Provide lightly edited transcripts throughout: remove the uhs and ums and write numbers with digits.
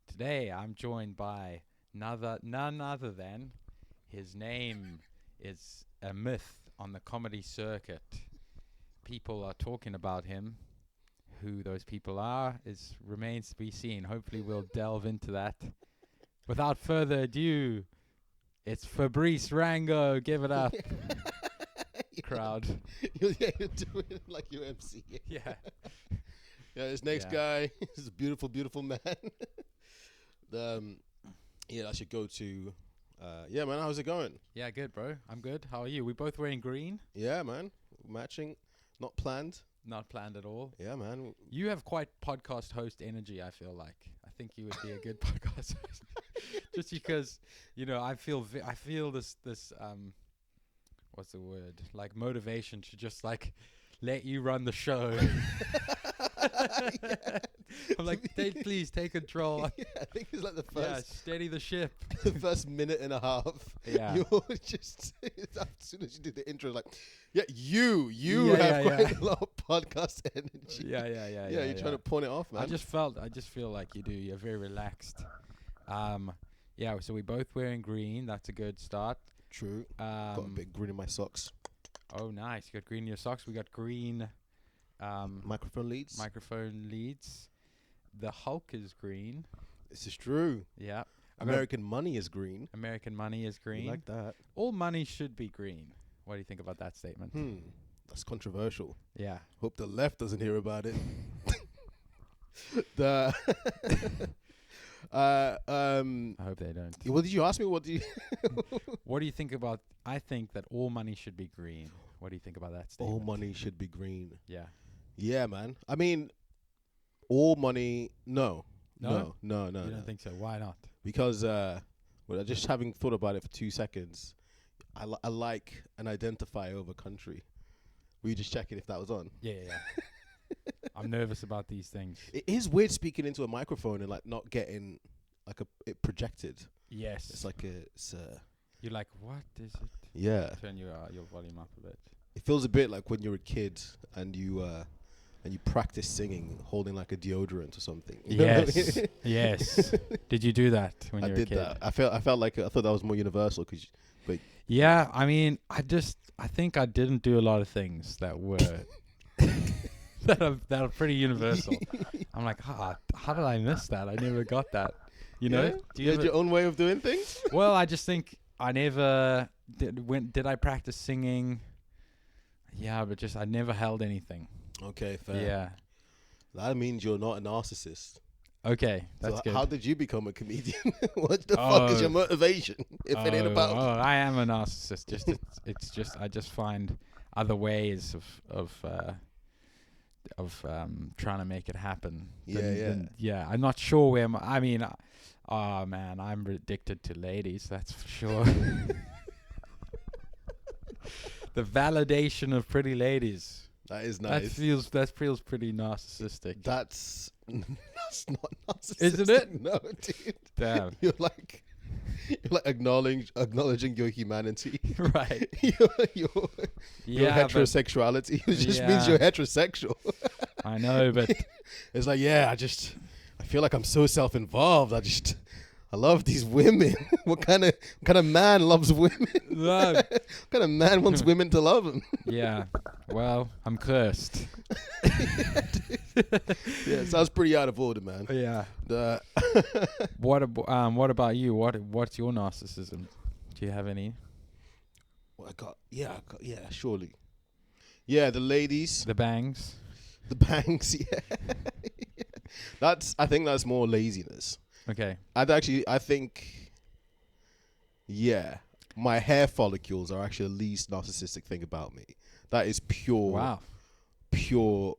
Today I'm joined by none other than his name is a myth on the comedy circuit. People are talking about him. Who those people are remains to be seen. Hopefully we'll delve into that. Without further ado, it's Fabrice Rango. Give it up, crowd. You're doing it like you MC. Yeah. Yeah, this next guy is a beautiful, beautiful man. I should go to. Man, how's it going? Yeah, good, bro. I'm good. How are you? We both wearing green? Yeah, man. Matching. Not planned. Not planned at all. Yeah, man. You have quite podcast host energy, I feel like. I think you would be a good podcast host. Just because, I feel this what's the word? Like motivation to just like let you run the show. I'm like, please take control. Yeah, I think it's like the first. Steady the ship. The first minute and a half. Yeah. You're just as soon as you do the intro, like, you have quite a lot of podcast energy. Yeah. You're trying to pawn it off, man. I just feel like you do. You're very relaxed. So we both wearing green. That's a good start. True. Got a bit green in my socks. Oh, nice. You got green in your socks. We got green. Microphone leads. The Hulk is green. This is true. Yeah. American money is green. American money is green. You like that. All money should be green. What do you think about that statement? That's controversial. Yeah. Hope the left doesn't hear about it. I hope they don't. What did you ask me? What do you think about? I think that all money should be green. What do you think about that statement? All money should be green. Yeah. Yeah, man. I mean, all money. No. You No. don't think so? Why not? Because just having thought about it for 2 seconds, I like an identify over country. Were you just checking if that was on? Yeah. I'm nervous about these things. It is weird speaking into a microphone and like not getting like it projected. Yes. It's like You're like, what is it? Yeah. Turn your volume up a bit. It feels a bit like when you're a kid and you practice singing holding like a deodorant or something. You know what I mean? Yes. Did you do that when you were a kid? I did that. I felt like I thought that was more universal Yeah, I mean, I think I didn't do a lot of things that were that are pretty universal. I'm like, how did I miss that? I never got that. You know? Do you have your own way of doing things? Well, I just think I never did I practice singing? Yeah, but I never held anything. Okay, fair. Yeah. That means you're not a narcissist. Okay, that's good. How did you become a comedian? What the fuck is your motivation? If it ain't about... I am a narcissist. I just find other ways of trying to make it happen. Yeah. I'm not sure where I'm addicted to ladies, that's for sure. The validation of pretty ladies. That is nice. That feels pretty narcissistic. That's not narcissistic. Isn't it? No, dude. Damn. You're like acknowledging your humanity. Right. your heterosexuality. It just means you're heterosexual. I know, but it's like, I feel like I'm so self-involved. I love these women. What kind of man loves women? No. What kind of man wants women to love him? Yeah. Well, I'm cursed. Yeah, sounds pretty out of order, man. Yeah. What about you? What's your narcissism? Do you have any? Well, surely. Yeah, the ladies. The bangs. The bangs, yeah. I think that's more laziness. Okay. I think, my hair follicles are actually the least narcissistic thing about me. That is pure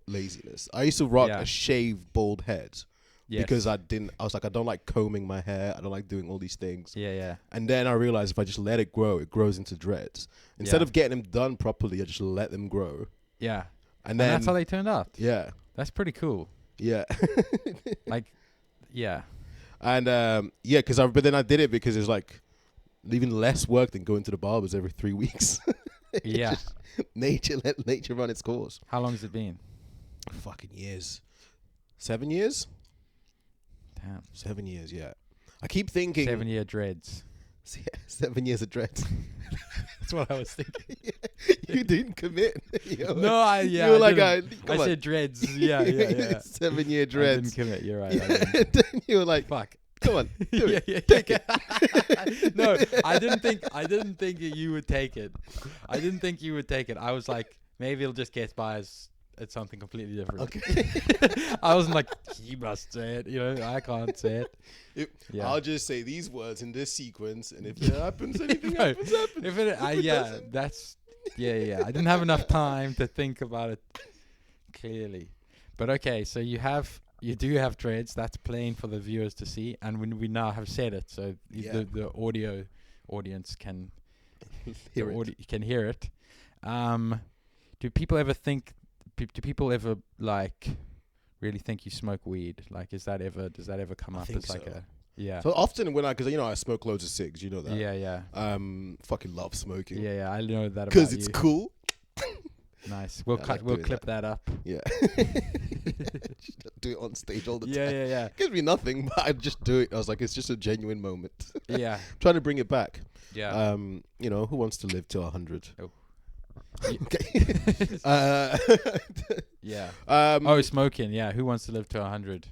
laziness. I used to rock a shaved bald head because I was like, I don't like combing my hair. I don't like doing all these things. Yeah. And then I realized if I just let it grow, it grows into dreads. Instead of getting them done properly, I just let them grow. Yeah. And that's how they turned out. Yeah. That's pretty cool. Yeah. Yeah. And but then I did it because it's like even less work than going to the barbers every 3 weeks. Yeah. Let nature run its course. How long has it been? Fucking years. 7 years? Damn. 7 years, yeah. I keep thinking 7-year dreads. 7 years of dreads. That's what I was thinking. You didn't commit. You know, No, you were like, I come on. said dreads. Yeah. 7-year I dreads. didn't commit. You're right. And then you were like, Fuck. come on, do it. Yeah. Take it. No, I didn't think you would take it. I didn't think you would take it. I was like, maybe it'll just get by as it's something completely different. Okay. I wasn't like, he must say it. You know, I can't say it. I'll just say these words in this sequence, and if it happens, anything No, happens. If it, that's yeah. I didn't have enough time to think about it clearly. But okay, so you do have dreads. That's plain for the viewers to see, and when we now have said it, so the audio audience can hear it. Do people ever think? Do people ever like really think you smoke weed? Like, does that ever come up as like a So often when because I smoke loads of cigs, you know that. Yeah. Fucking love smoking. Yeah. I know that about because it's cool. Nice. We'll clip that up. Yeah. Just do it on stage all the time. Yeah. It gives me nothing, but I just do it. I was like, it's just a genuine moment. Yeah. Trying to bring it back. Yeah. Who wants to live till 100? Oh. Okay. Yeah. Smoking. Yeah. Who wants to live to 100?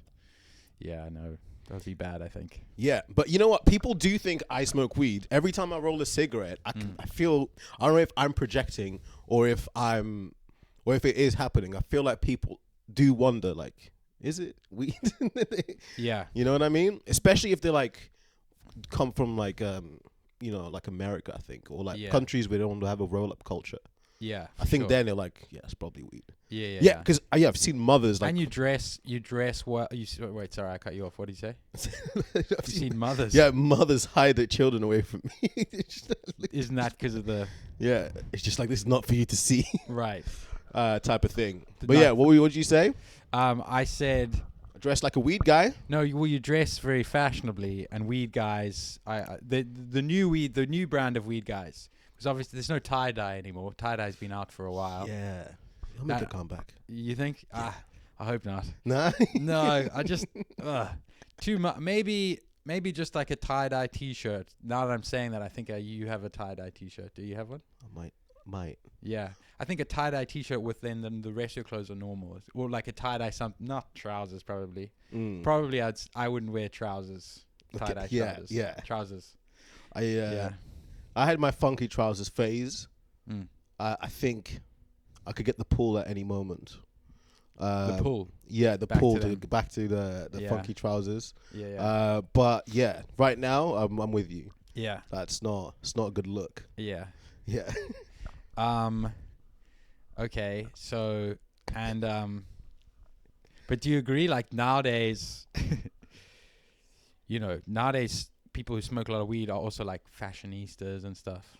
Yeah, no. That would be bad, I think. Yeah, but you know what? People do think I smoke weed. Every time I roll a cigarette, I feel, I don't know if I'm projecting or if it is happening. I feel like people do wonder, like, is it weed? Yeah. You know what I mean? Especially if they like come from like, like America, I think, or like countries where they don't have a roll-up culture. Yeah. I think then they're like, yeah, it's probably weed. Yeah. Because I've seen mothers like. And you dress well. Wait, sorry, I cut you off. What did you say? I've seen mothers. Yeah, mothers hide their children away from me. Isn't that because of the? Yeah, it's just like, this is not for you to see. Right. Type of thing. But what did you say? I said. Dress like a weed guy? No, you dress very fashionably, and weed guys. The new brand of weed guys. Because obviously there's no tie-dye anymore. Tie-dye's been out for a while. Yeah. I'll make a comeback. You think? I hope not. Nah? No, I just... too much. Maybe just like a tie-dye T-shirt. Now that I'm saying that, I think you have a tie-dye T-shirt. Do you have one? I might. Yeah. I think a tie-dye T-shirt with then the rest of your clothes are normal. Or like a tie-dye not trousers probably. Probably I wouldn't wear trousers. Tie-dye trousers. Yeah. Trousers. I had my funky trousers phase. I think I could get the pull at any moment. The pull? Yeah, the pull back to the funky trousers. Yeah. But yeah, right now I'm with you. Yeah. It's not a good look. Yeah. Yeah. Okay, so but do you agree, like nowadays people who smoke a lot of weed are also like fashionistas and stuff?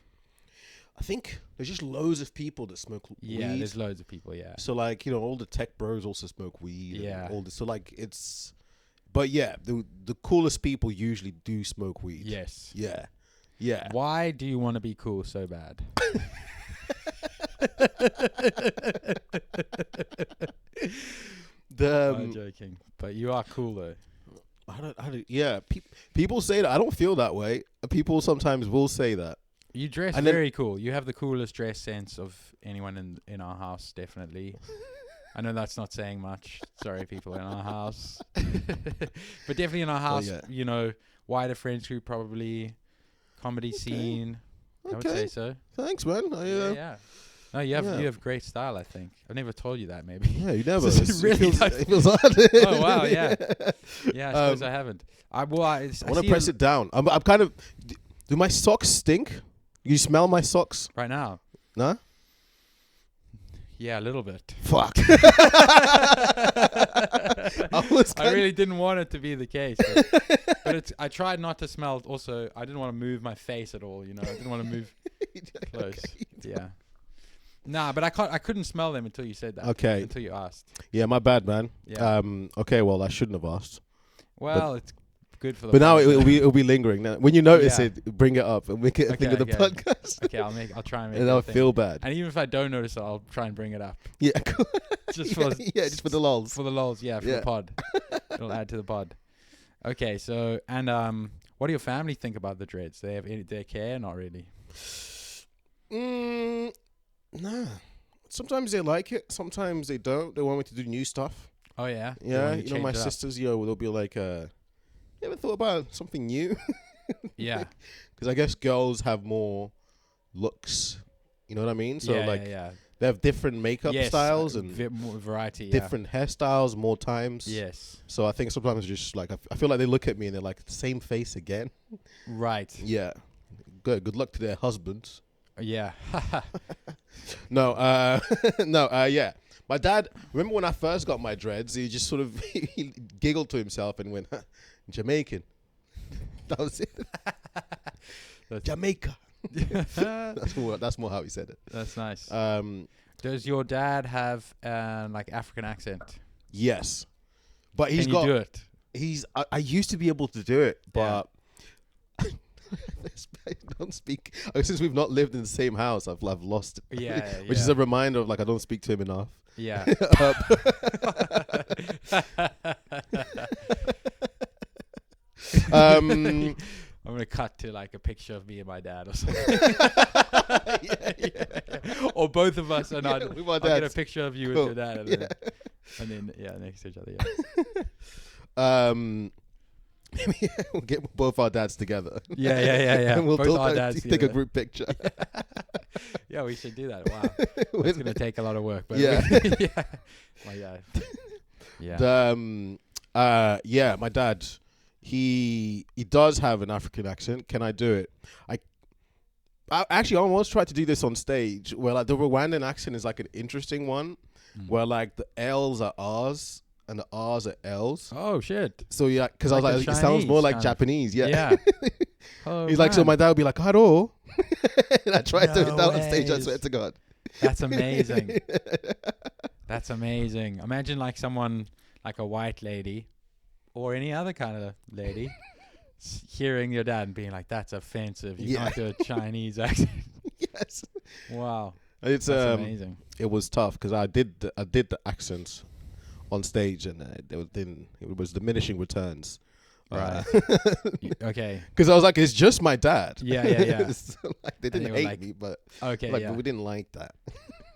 I think there's just loads of people that smoke weed. Yeah, there's loads of people, yeah. So like, all the tech bros also smoke weed. Yeah. And all this. So like but yeah, the coolest people usually do smoke weed. Yes. Yeah. Yeah. Why do you want to be cool so bad? I'm joking, but you are cool though. People say that. I don't feel that way. People sometimes will say that. You dress very cool. You have the coolest dress sense of anyone in our house, definitely. I know that's not saying much. Sorry, people in our house. But definitely in our house, wider friends group probably, comedy scene. I would say so. Thanks, man. Yeah. No, you have great style, I think. I've never told you that, maybe. Yeah, you never. It feels hard. Oh, wow, yeah. Yeah, I suppose I haven't. I want to press it down. I'm kind of... Do my socks stink? You smell my socks? Right now? Nah? Yeah, a little bit. Fuck. I really didn't want it to be the case. But I tried not to smell it. Also, I didn't want to move my face at all, I didn't want to move close. Okay. Yeah. Nah, but I couldn't smell them until you said that. Okay. Until you asked. Yeah, my bad, man. Yeah. Okay, well, I shouldn't have asked. Well, it's good for the But now it'll be lingering. Now, when you notice it, bring it up and make it a thing of the podcast. Okay, I'll try and make it. And I'll feel bad. And even if I don't notice it, I'll try and bring it up. Yeah, cool. Just for just for the lols. For the lols, for the pod. It'll add to the pod. Okay, so and what do your family think about the dreads? They care? Not really. Nah. Sometimes they like it. Sometimes they don't. They want me to do new stuff. Oh yeah. They Yeah, want to you know, change my it up. sisters, they'll be like, you ever thought about something new? Yeah. Because I guess girls have more looks. You know what I mean? So Yeah, like, yeah. they have different makeup Yes, styles and more variety. Yeah. different hairstyles more times. Yes. So I think sometimes just like I feel like they look at me and they're like, same face again. Right. Yeah. Good luck to their husbands. Yeah. No, yeah. My dad, remember when I first got my dreads, he just sort of he giggled to himself and went, Jamaican. That was it. Jamaica. That's more how he said it. That's nice. Um, Does your dad have like African accent? yes. But Can you do it? I used to be able to do it, but I don't speak. Since we've not lived in the same house, I've lost it. Yeah. Which is a reminder of like I don't speak to him enough. Yeah. I'm gonna cut to like a picture of me and my dad or something. Or both of us, and I'll get a picture of you with your dad, and then next to each other. Yeah. We'll get both our dads together. Yeah. And we'll both our dads take a group picture. Yeah, we should do that. Wow, it's gonna take a lot of work. But yeah, my dad. Yeah. My dad. He does have an African accent. Can I do it? I actually almost tried to do this on stage, where like the Rwandan accent is like an interesting one, where like the L's are R's and the R's are L's. Oh shit! So yeah, because I was like, it sounds more like Japanese. Yeah. Oh, he's like, so my dad would be like, "Hello," and I tried to do that on stage. I ways. swear to God. That's amazing. That's amazing. Imagine like someone like a white lady or any other kind of lady hearing your dad and being like, "That's offensive. You can't do a Chinese accent." Yes. Wow. It's That's amazing. It was tough because I did the accents on stage and it was diminishing returns. Right. Okay. Because I was like, it's just my dad. Yeah. So, like, they didn't hate me, but okay, but we didn't like that.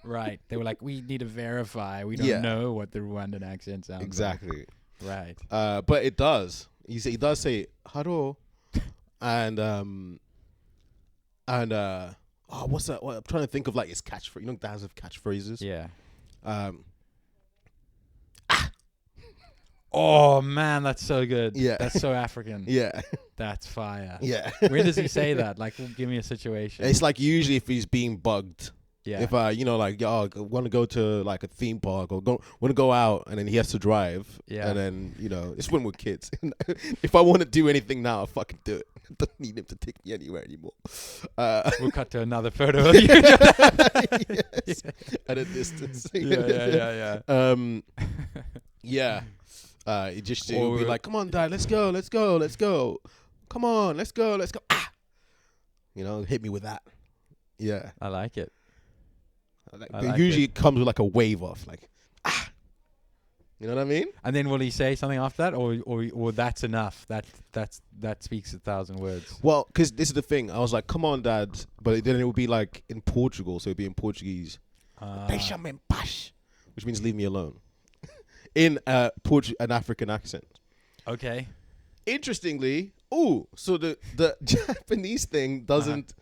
Right. They were like, we need to verify. We don't know what the Rwandan accent sounds exactly. like. Right. But it does. He does say "hello," and what's that? I'm trying to think of like his catchphrase. You know, dads have catchphrases. Yeah. Oh man, that's so good. Yeah. That's so African. Yeah. That's fire. Yeah. Where does he say that? Like, give me a situation. It's like usually if he's being bugged. Yeah. If I want to go to like a theme park or want to go out, and then he has to drive. Yeah. And then it's when we're kids. If I want to do anything now, I'll fucking do it. I don't need him to take me anywhere anymore. We'll cut to another photo of you. Yes. At a distance. Yeah. Yeah. It just would be like, "Come on, Dad, let's go. Come on, let's go. Ah, hit me with that." Yeah, I like it. Usually it comes with like a wave off, like ah. You know what I mean? And then will he say something after that, or that's enough? That speaks 1,000 words. Well, because this is the thing. I was like, "Come on, Dad," but then it would be like in Portugal, so it'd be in Portuguese. Deixa-me em paz, which means leave me alone. In an African accent. Okay. Interestingly, so the Japanese thing doesn't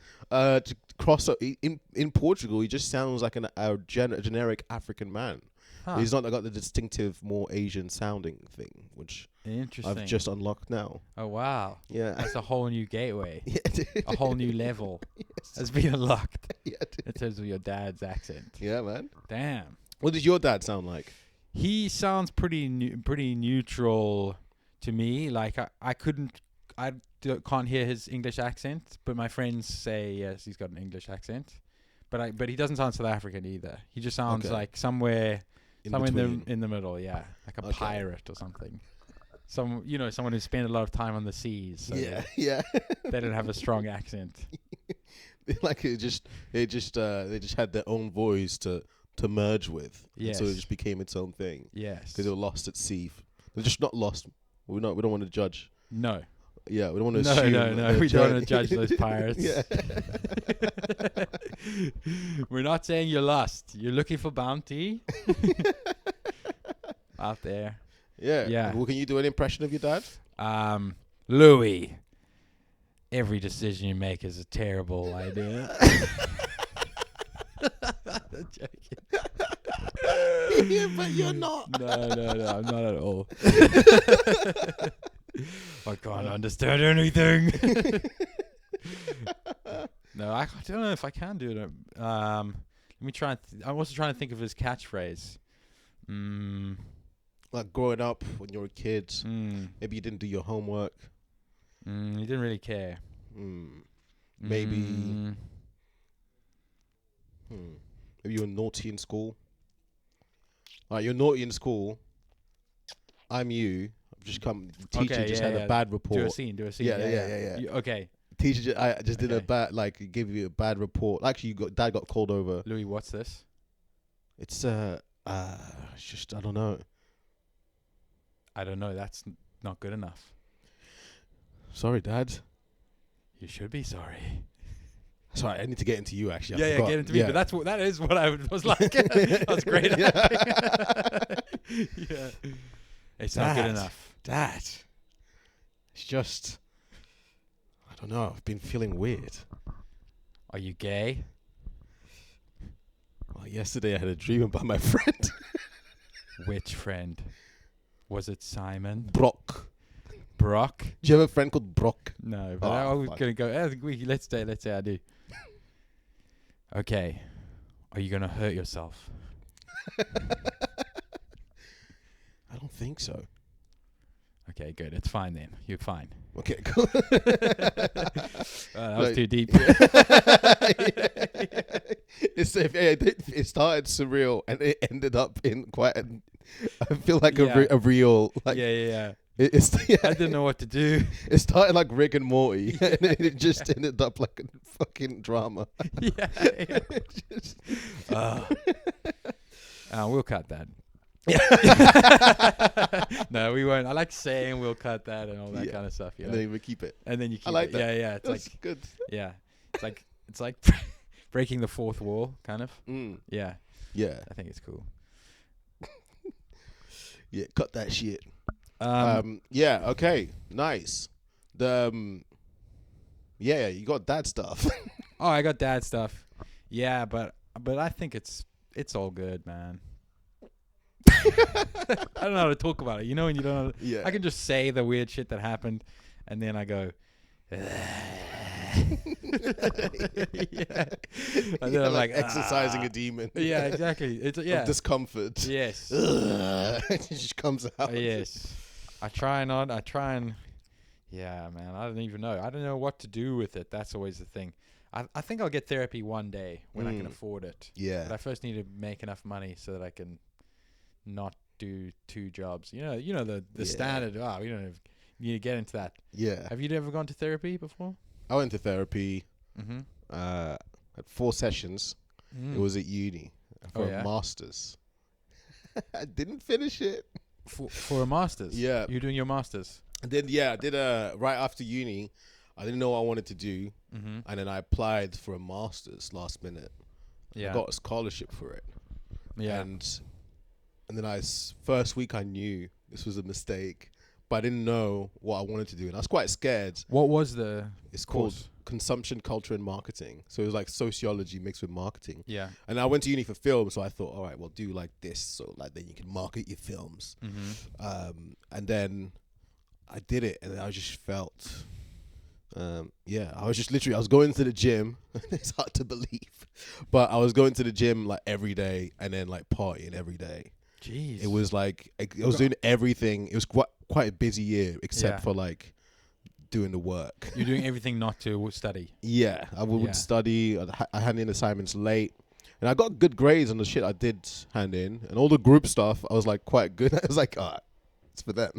cross up in Portugal. He just sounds like a generic African man. Huh. He's not got the distinctive, more Asian sounding thing, which I've just unlocked now. Oh wow! Yeah, that's a whole new gateway. Yeah, a whole new level has been unlocked. Yeah, in terms of your dad's accent. Yeah, man. Damn. What does your dad sound like? He sounds pretty neutral to me. Like I can't hear his English accent, but my friends say yes, he's got an English accent. But he doesn't sound South African either. He just sounds like somewhere in the middle, yeah, like a pirate or something. Someone who spent a lot of time on the seas. So yeah. They don't have a strong accent. Like they just had their own voice to merge with. Yes. So it just became its own thing. Yes. Because they were lost at sea. They're just not lost. We don't want to judge. No. Yeah, we don't want to No, assume. no. We don't want to journey- judge those pirates. Yeah. We're not saying you're lost. You're looking for bounty out there. Yeah. Yeah. Well, can you do an impression of your dad? Louis, every decision you make is a terrible idea. Joking. Yeah, but you're not. No, I'm not at all. I can't understand anything. No, I don't know if I can do it. Let me try. I'm also trying to think of his catchphrase. Like growing up when you were a kid, maybe you didn't do your homework. He didn't really care. Maybe. Maybe you were naughty in school. Like you're naughty in school. I'm you. I've just come. The teacher just had a bad report. Do a scene. Yeah. Okay. Teacher, I just did a bad, like, give you a bad report. Actually, dad got called over. Louis, what's this? It's just I don't know. I don't know. That's not good enough. Sorry, Dad. You should be sorry. Sorry, I need to get into you. Actually, Yeah, get into me. But that is what I was like. That was great. Yeah. It's not good enough. Dad. It's just, I don't know. I've been feeling weird. Are you gay? Well, yesterday I had a dream about my friend. Which friend? Was it Simon? Brock. Brock? Do you have a friend called Brock? No, but I was going to go. Let's say I do. Okay. Are you going to hurt yourself? I don't think so. Okay, good. It's fine then. You're fine. Okay, cool. That was too deep. It started surreal and it ended up in quite I feel like a real like Yeah. I didn't know what to do. It started like Rick and Morty and it just ended up like a fucking drama. Yeah. We'll cut that. No, we won't. I like saying we'll cut that and all that kind of stuff. And then we keep it. And then you keep I like it. that. Yeah. It's That's like good. Yeah. It's like breaking the fourth wall, kind of. Yeah. Yeah. I think it's cool. Yeah. Cut that shit. Yeah. Okay. Nice. You got dad stuff. Oh, I got dad stuff. Yeah, but I think it's all good, man. I don't know how to talk about it. You know when you don't know. Yeah. I can just say the weird shit that happened, and then I go. Yeah. And then I'm like exercising a demon. Yeah, exactly. It's of discomfort. Yes. It just comes out. Yes. I try and. Yeah, man. I don't even know. I don't know what to do with it. That's always the thing. I think I'll get therapy one day when I can afford it. Yeah. But I first need to make enough money so that I can not do 2 jobs. You know the standard. We don't have, you need to get into that. Yeah. Have you ever gone to therapy before? I went to therapy. At 4 sessions. It was at uni for a master's. I didn't finish it. For a master's? Yeah. You're doing your master's? And then I did right after uni. I didn't know what I wanted to do, and then I applied for a master's last minute. Yeah. I got a scholarship for it. Yeah. And then first week I knew this was a mistake, but I didn't know what I wanted to do, and I was quite scared. What was the? It's called Consumption, Culture, and Marketing. So it was like sociology mixed with marketing. Yeah. And I went to uni for film, so I thought, all right, well, do like this, so like then you can market your films. And then I did it, and I just felt. I was going to the gym. It's hard to believe, but I was going to the gym like every day and then like partying every day. Jeez. It was like I was doing everything. It was quite a busy year except for like doing the work. You're doing everything not to study. Yeah, I would study. I hand in assignments late. And I got good grades on the shit I did hand in. And all the group stuff, I was like quite good. I was like, it's for them.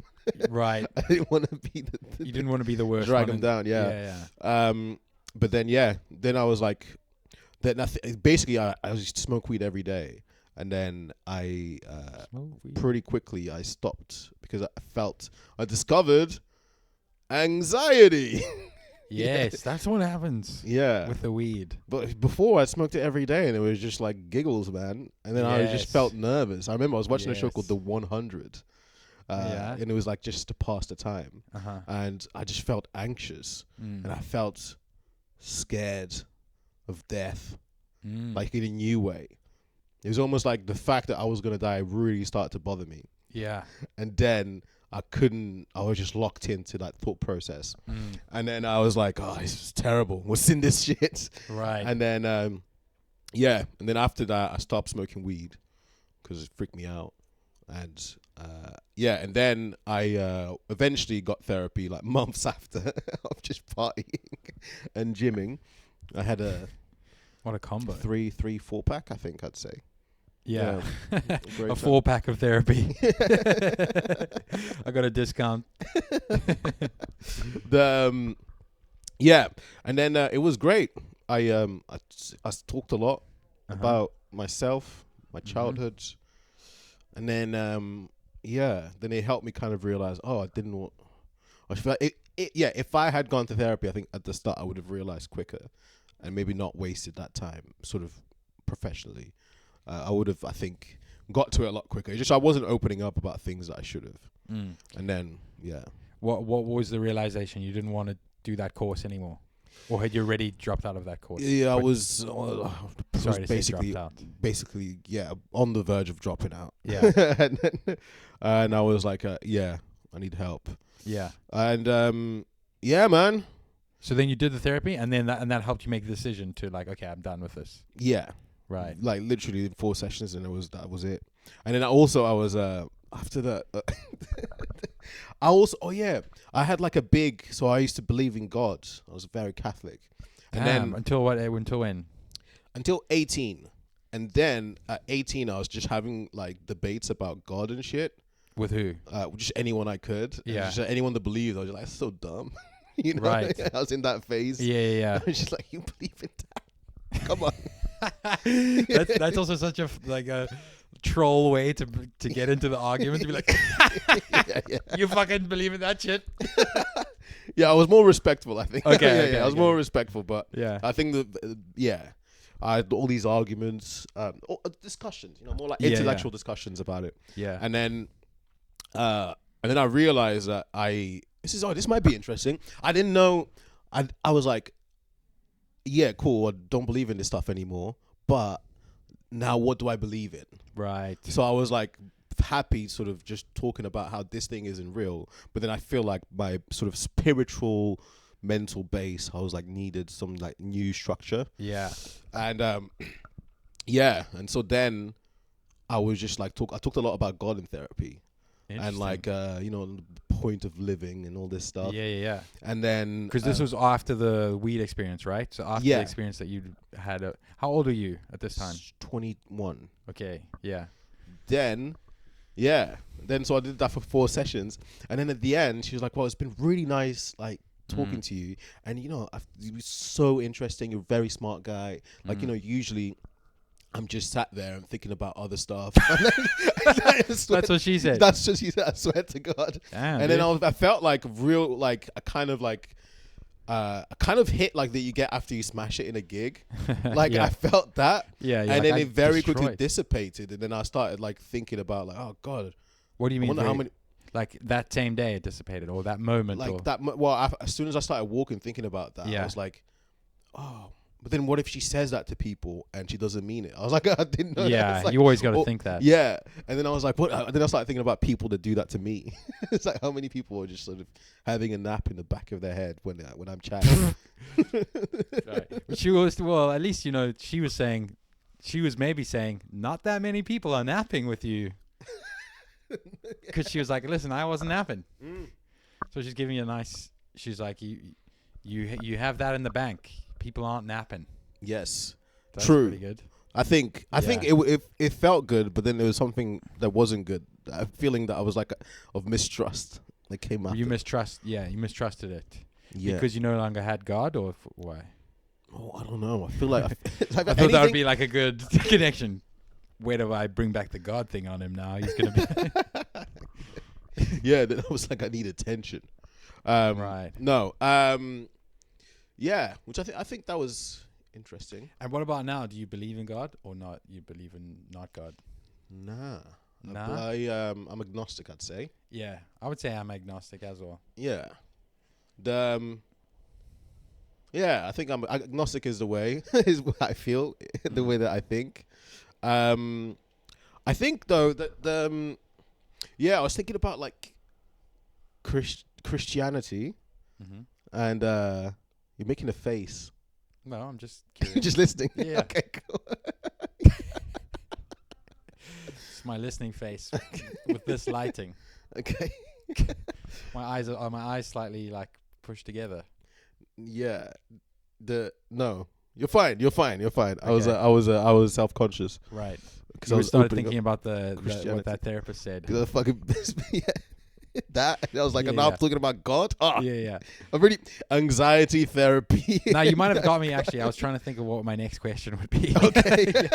Right. I didn't want to be you didn't want to be the worst. Drag them down, yeah. But then, then I was like, basically I used to smoke weed every day. And then I, pretty quickly, I stopped because I discovered, anxiety. Yes, that's what happens. Yeah. With the weed. But before I smoked it every day and it was just like giggles, man. And then I just felt nervous. I remember I was watching a show called The 100. And it was like just to pass the time. And I just felt anxious. And I felt scared of death. Like in a new way. It was almost like the fact that I was going to die really started to bother me. Yeah. And then I was just locked into that thought process. And then I was like, oh, this is terrible. What's in this shit? Right. And then, and then after that, I stopped smoking weed because it freaked me out. And, and then I eventually got therapy like months after of just partying and gymming. I had what a combo. 4 pack, I think I'd say. Yeah. A a 4-pack of therapy. I got a discount. And then it was great. I talked a lot about myself, my childhood, and then then it helped me kind of realize, I didn't want. I feel like if I had gone to therapy, I think at the start I would have realized quicker, and maybe not wasted that time, sort of professionally. I would have, I think, got to it a lot quicker. It's just I wasn't opening up about things that I should have. And then, What was the realization? You didn't want to do that course anymore? Or had you already dropped out of that course? Yeah, I was sorry to say dropped out. Basically, on the verge of dropping out. Yeah. and I was like, I need help. Yeah. And, man. So then you did the therapy, and then that helped you make the decision to like, okay, I'm done with this. Yeah. Right. Like literally 4 sessions, and that was it. And then I was after that. I had like a big. So I used to believe in God. I was very Catholic. And then until what? Until when? Until 18, and then at 18 I was just having like debates about God and shit. With who? Just anyone I could. Yeah. Just anyone that believed. I was just like, that's so dumb. You know. Right. I was in that phase. Yeah. I was just like, you believe in that? Come on. That's also such a troll way to get into the argument, to be like, you fucking believe in that shit. I was more respectful, I think. Okay, I was more respectful, but yeah, I think I had all these arguments, discussions, more like intellectual discussions about it. Yeah, and then I realized that this might be interesting. I didn't know. I was like, yeah, cool. I don't believe in this stuff anymore. But now what do I believe in? Right. So I was like happy sort of just talking about how this thing isn't real. But then I feel like my sort of spiritual mental base, I was like needed some like new structure. Yeah. And and so then I was just like I talked a lot about God in therapy. And like the point of living and all this stuff. Yeah. And then because this was after the weed experience, right? So after the experience that you had, how old are you at this time? 21. Okay, yeah. Then so I did that for 4 sessions, and then at the end she was like, "Well, it's been really nice, like talking to you, and you were so interesting. You're a very smart guy. Like usually." I'm just sat there and thinking about other stuff. That's what she said. That's what she said. I swear to God. Damn, and then I felt like real, like a kind of hit like that you get after you smash it in a gig. Like I felt that. Yeah. And then it very quickly dissipated. And then I started like thinking about like, oh God. What do you mean? I wonder how many. Like that same day it dissipated, or that moment? Like that. As soon as I started walking, thinking about that, I was like, oh. But then what if she says that to people and she doesn't mean it? I was like, I didn't know. Yeah, like, you always got to think that. Yeah. And then I was like, what? And then I started thinking about people that do that to me. It's like how many people are just sort of having a nap in the back of their head when I'm chatting. Right. She was, well, at least, she was maybe saying, not that many people are napping with you. Because she was like, listen, I wasn't napping. So she's giving you she's like, you have that in the bank. People aren't napping. Yes, that's true. Pretty good. I think it felt good, but then there was something that wasn't good. A feeling that I was like of mistrust that came out. You mistrusted it. Yeah. Because you no longer had God, or why? Oh, I don't know. I feel like I thought that would be like a good connection. Where do I bring back the God thing on him now? He's gonna be. Yeah. Then I was like, I need attention. Right. No. Yeah, which I think that was interesting. And what about now? Do you believe in God or not? You believe in not God? Nah. Nah? I'm agnostic, I'd say. Yeah, I would say I'm agnostic as well. Yeah. I think I'm agnostic is the way, is what I feel, the way that I think. I think though that I was thinking about like Christianity, and you're making a face. No, I'm just curious. Just listening. Yeah. Okay, cool. It's my listening face with this lighting. Okay. My eyes slightly like pushed together. Yeah. No. You're fine. Okay. I was self-conscious. Right. Because You I was started opening thinking up about what Christianity. that therapist said. Because I fucking that. I was like, Yeah, now I'm yeah. talking about God. Yeah. I'm really anxiety therapy. Now you might have got me actually. I was trying to think of what my next question would be. Okay. Yeah.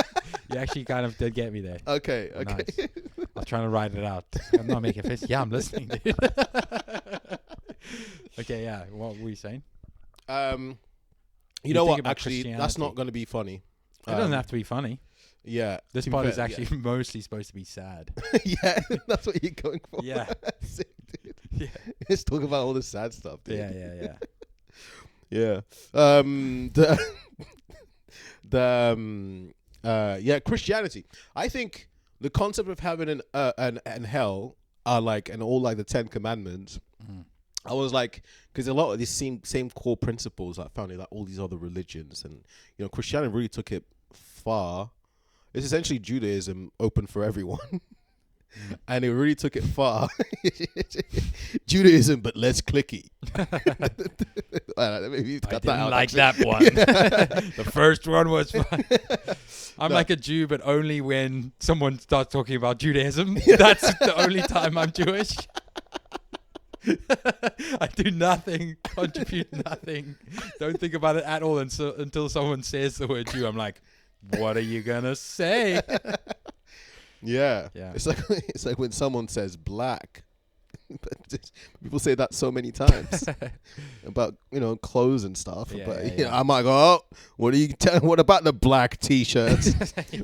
You actually kind of did get me there. Okay. Nice. I was trying to write it out. I'm not making a face. Yeah, I'm listening, dude. Okay, yeah. What were you saying? You know think what? about Actually, that's Christianity. not going to be funny. It doesn't have to be funny. Yeah. This to be part fair, is actually mostly supposed to be sad. Yeah, that's what you're going for. Yeah. Sick, dude. Yeah. Let's talk about all the sad stuff, dude. Yeah. Yeah. Christianity. I think the concept of heaven and hell are like, and all like the 10 Commandments. I was like, because a lot of these same core principles I found in like all these other religions, and Christianity really took it far. It's essentially Judaism open for everyone. And it really took it far. Judaism, but less clicky. Maybe you've I cut didn't that out, like actually. that one. The first one was fun. I'm like a Jew, but only when someone starts talking about Judaism. That's the only time I'm Jewish. I do nothing, contribute nothing, don't think about it at all until someone says the word Jew. I'm like, what are you gonna say? Yeah. Yeah. It's like when someone says black. People say that so many times about clothes and stuff. Yeah, but yeah. I might go, oh, what are you? What about the black T-shirts?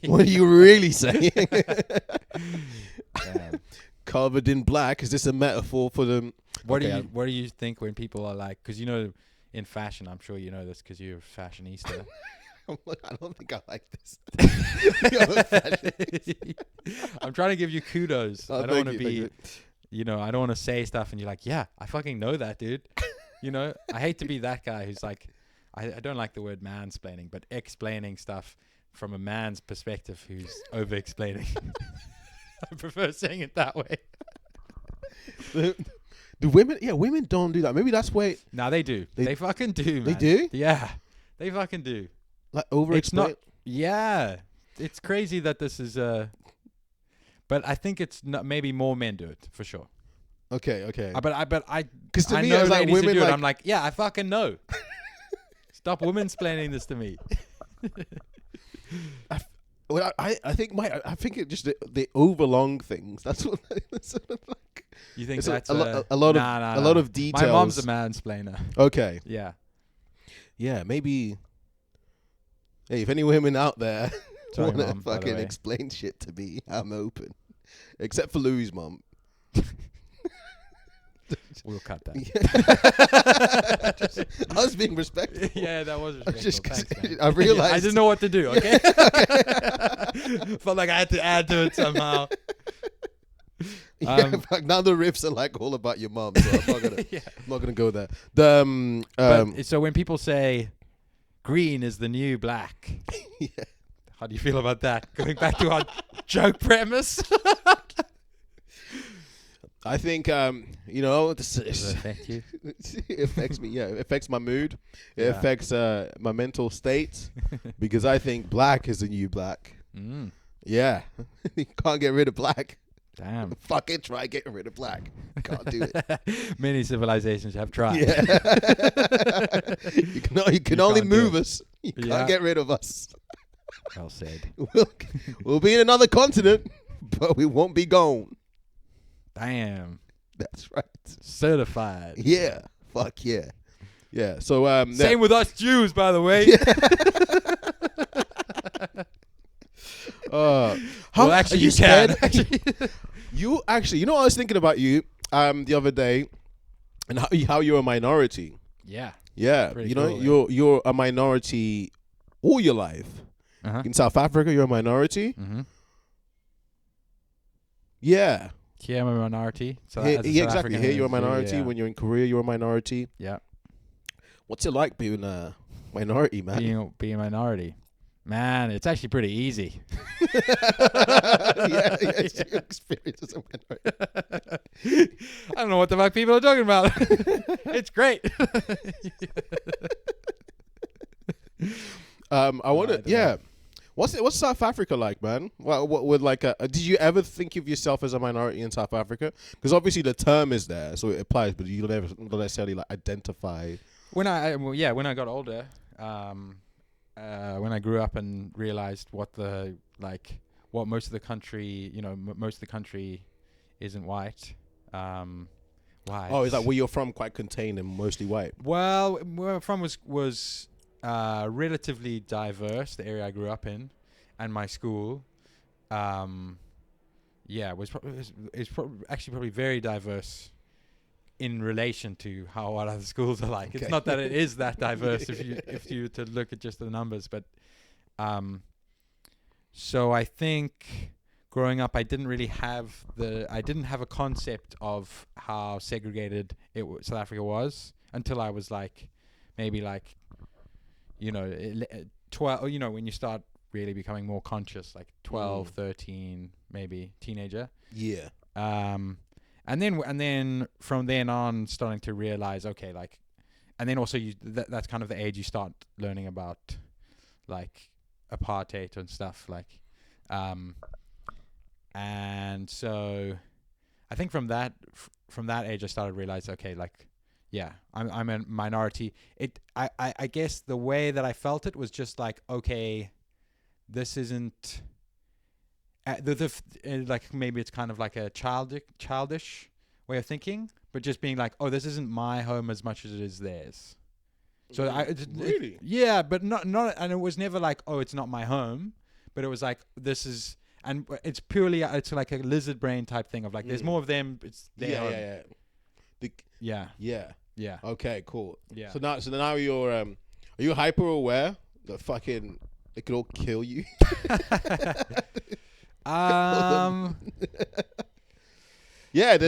What are you really saying? Covered in black. Is this a metaphor for them? What do you think when people are like? Because in fashion, I'm sure you know this because you're a fashionista. I'm like, I don't think I like this. I'm trying to give you kudos. Oh, I don't want to thank be, you. I don't want to say stuff and you're like, yeah, I fucking know that, dude. I hate to be that guy who's like, I don't like the word mansplaining, but explaining stuff from a man's perspective who's over-explaining. I prefer saying it that way. Do women don't do that. Maybe that's why. No, they do. They fucking do, man. They do? Yeah, they fucking do. Like over-explain? It's not. Yeah, it's crazy that this is but I think it's not. Maybe more men do it for sure. Okay. But I Because to I me, know it's like ladies who women do it. like. I'm like, yeah, I fucking know. Stop women-splaining this to me. I think it just they overlong things. That's what. Like, You think it's that's a lot of details. My mom's a mansplainer. Okay. Yeah. Yeah, maybe. Hey, if any women out there Sorry, want to Mom, by the fucking way. explain shit to me, I'm open. Except for Louis' mom. We'll cut that. I was being respectful. Yeah, that was respectful. Just 'cause Thanks, man. I realized I didn't know what to do, okay? Felt like I had to add to it somehow. Yeah, in fact, now the riffs are like all about your mom, so I'm not gonna, Yeah. I'm not gonna go there. But, so when people say green is the new black, Yeah. how do you feel about that? Going back to our joke premise. I think this Does it affect you? it affects me. Yeah, it affects my mood. It Yeah. affects my mental state because I think black is the new black. Mm, Yeah, you can't get rid of black. damn. Fucking try getting rid of black. Can't do it. Many civilizations have tried. Yeah, you can only can't do move it. us. You Yeah. can't get rid of us. Well said. We'll be in another continent, but we won't be gone. Damn. That's right. Certified. Yeah. Fuck yeah. Yeah. So Same with us Jews, by the way. How well, actually, are you you scared? can. You actually, you know, what I was thinking about you the other day, and how you're a minority. Yeah. Yeah, Pretty you know, cool, you're a minority all your life. Uh-huh. In South Africa, you're a minority. Mm-hmm. Yeah. Here I'm a minority. So Here, as a yeah, South exactly. African Here you're a is- minority. yeah. When you're in Korea, you're a minority. Yeah. What's it like being a minority, man? Being a minority. Man, it's actually pretty easy. Yeah, it's your experience as a minority. I don't know what the fuck people are talking about. It's great. I want to. don't Yeah. know. What's South Africa like, man? What would like? Did you ever think of yourself as a minority in South Africa? Because obviously the term is there, so it applies, but you don't necessarily like identify. When I got older, when I grew up and realized what most of the country, most of the country isn't white. Why? Oh, is that where you're from? Quite contained and mostly white. Well, where I'm from was relatively diverse. The area I grew up in, and my school, actually probably very diverse in relation to how what other schools are like. Okay. It's not that it is that diverse if you to look at just the numbers, but so I think growing up I didn't have a concept of how segregated South Africa was until I was maybe 12, when you start really becoming more conscious, like 12, 13, maybe teenager. Yeah. And then from then on, starting to realize, okay, and then also that's kind of the age you start learning about, apartheid and stuff, and so I think from that age, I started to realize, okay, I'm a minority. I guess the way that I felt it was just okay, this isn't. Maybe it's kind of like a childish way of thinking, but just being oh, this isn't my home as much as it is theirs. So really? Yeah, but not, and it was never oh, it's not my home, but it was this is, and it's purely, it's like a lizard brain type thing of there's more of them, it's their home. Yeah. Okay, cool. Yeah. So now you're are you hyper aware that fucking it could all kill you? Yeah,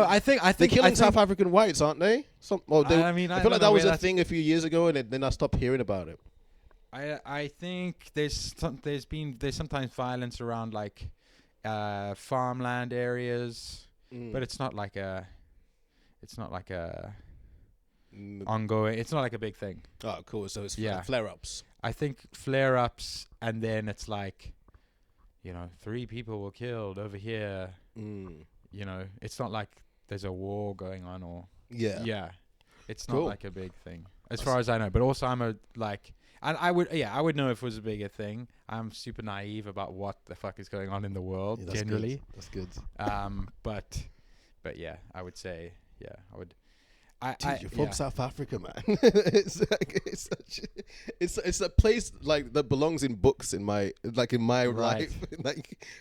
I think they're killing South African whites, aren't they? I feel like that was a thing a few years ago, and then I stopped hearing about it. I think there's sometimes violence around farmland areas, but it's not ongoing. It's not like a big thing. Oh, cool. So it's flare-ups. I think flare-ups, and then it's 3 people were killed over here. It's not like there's a war going on or it's cool. not like a big thing as far as I know. But also I'm and I would know if it was a bigger thing. I'm super naive about what the fuck is going on in the world generally. That's good. But yeah, I would say I would. Dude, you're from South Africa, man. It's a place that belongs in books in my life.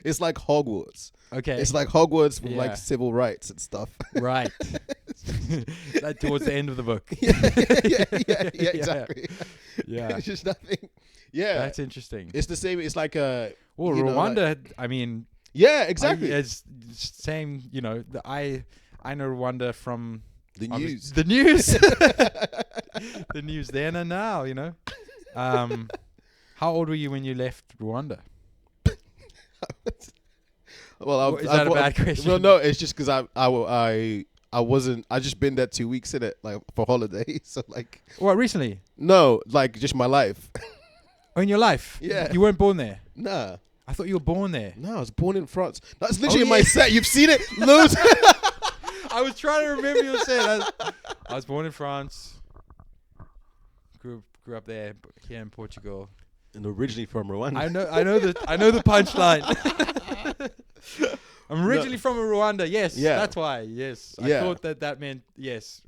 It's like Hogwarts. Okay. It's like Hogwarts with civil rights and stuff. Right. Towards the end of the book. Yeah, exactly. Yeah. It's just nothing. Yeah. That's interesting. It's the same. It's like a. Well, Rwanda. I mean. Yeah, exactly. It's same. I know Rwanda from. The news. The news. The news then and now, How old were you when you left Rwanda? Well, is that a bad question? Well, no, it's just because I wasn't. I just been there 2 weeks in it, for holiday. So What, recently? No, just my life. Oh, in your life? Yeah. You weren't born there? Nah. I thought you were born there. No, I was born in France. That's literally my set. You've seen it loads. I was trying to remember you were saying that. I was born in France. Grew up there, here in Portugal. And originally from Rwanda. I know the punchline. I'm originally from Rwanda. Yes, Yeah. that's why. Yes, I Yeah. thought that meant yes.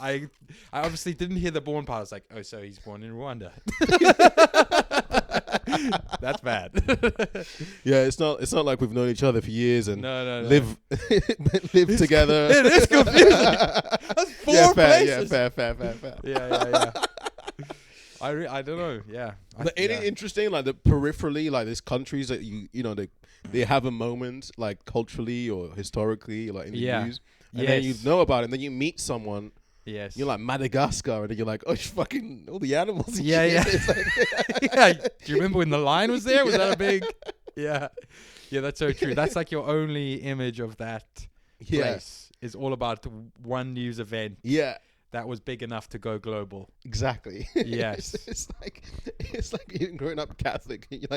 I obviously didn't hear the born part. I was like, oh, so he's born in Rwanda. That's bad. Yeah, it's not like we've known each other for years and No. live together. It is confusing. That's four places. Yeah, fair. Yeah. I don't know. Yeah. But ain't it interesting, like the peripherally, like there's countries that you know they have a moment like culturally or historically, like in the news, and then you know about it, and then you meet someone. Yes. You're like Madagascar, and then you're like, oh, fucking all the animals. And Yeah. shit. It's like Yeah. Do you remember when the lion was there? Was that a big? Yeah. Yeah, that's so true. That's like your only image of that place. Is all about one news event. Yeah. That was big enough to go global. Exactly. Yes. it's like even growing up Catholic, and you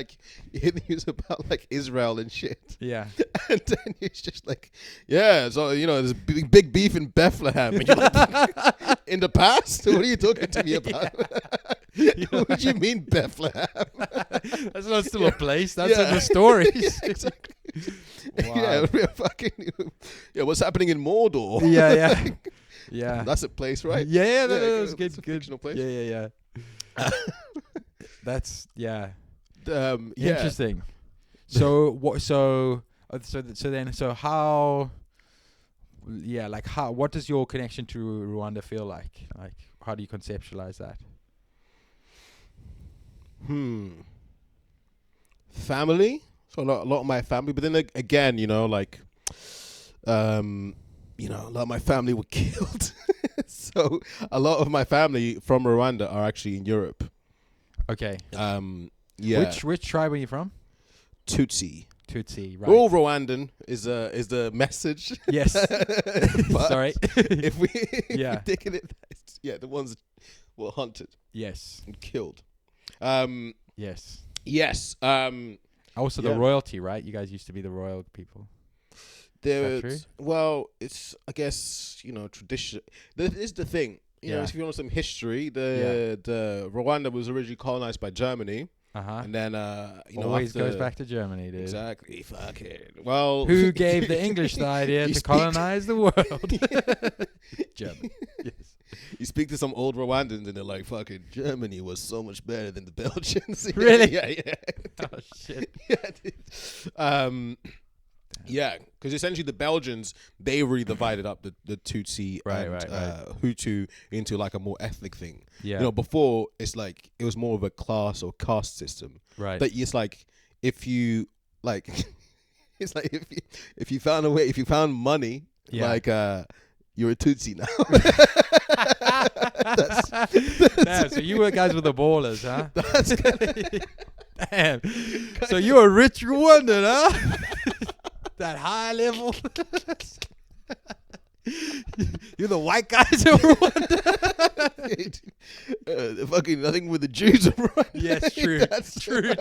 hear the news about like Israel and shit. Yeah. And then it's just like, yeah, so there's big beef in Bethlehem. And you're like, in the past? What are you talking to me about? What do you mean Bethlehem? That's not still a place. That's in the stories. Yeah, exactly. Wow. Yeah, we're fucking. Yeah, what's happening in Mordor? Yeah. Yeah. That's a place, right? Yeah, that was good. It's a fictional place. Yeah. That's Interesting. interesting. So what? So how? Yeah, like how? What does your connection to Rwanda feel like? Like, how do you conceptualize that? Family. So a lot of my family, but then again, like, a lot of my family were killed. So a lot of my family from Rwanda are actually in Europe. Okay. Yeah. Which tribe are you from? Tutsi. Tutsi, right? We're all Rwandan is the message. Yes. Sorry. if we Yeah. take it, the ones were hunted. Yes. And killed. Yes. Yes. Also, the royalty, right? You guys used to be the royal people. Is that true? Well, it's, I guess, tradition. That is the thing. If you want some history, the Rwanda was originally colonized by Germany. And then, always goes back to Germany, dude. Exactly. Fuck it. Well, who gave the English the idea to colonize the world? Germany. Yes. You speak to some old Rwandans and they're like, fucking Germany was so much better than the Belgians. Really? Yeah. Oh, shit. Yeah, because essentially the Belgians, they really divided up the Tutsi and Hutu into like a more ethnic thing. Yeah. Before it's like it was more of a class or caste system. Right. But it's like if you like, it's like if you found money, like you're a Tutsi now. Damn, so you were guys with the ballers, huh? Damn. So you're a rich Rwandan, huh? That high level. You're the white guys in Rwanda. Fucking nothing with the Jews around. Yes, true. That's true.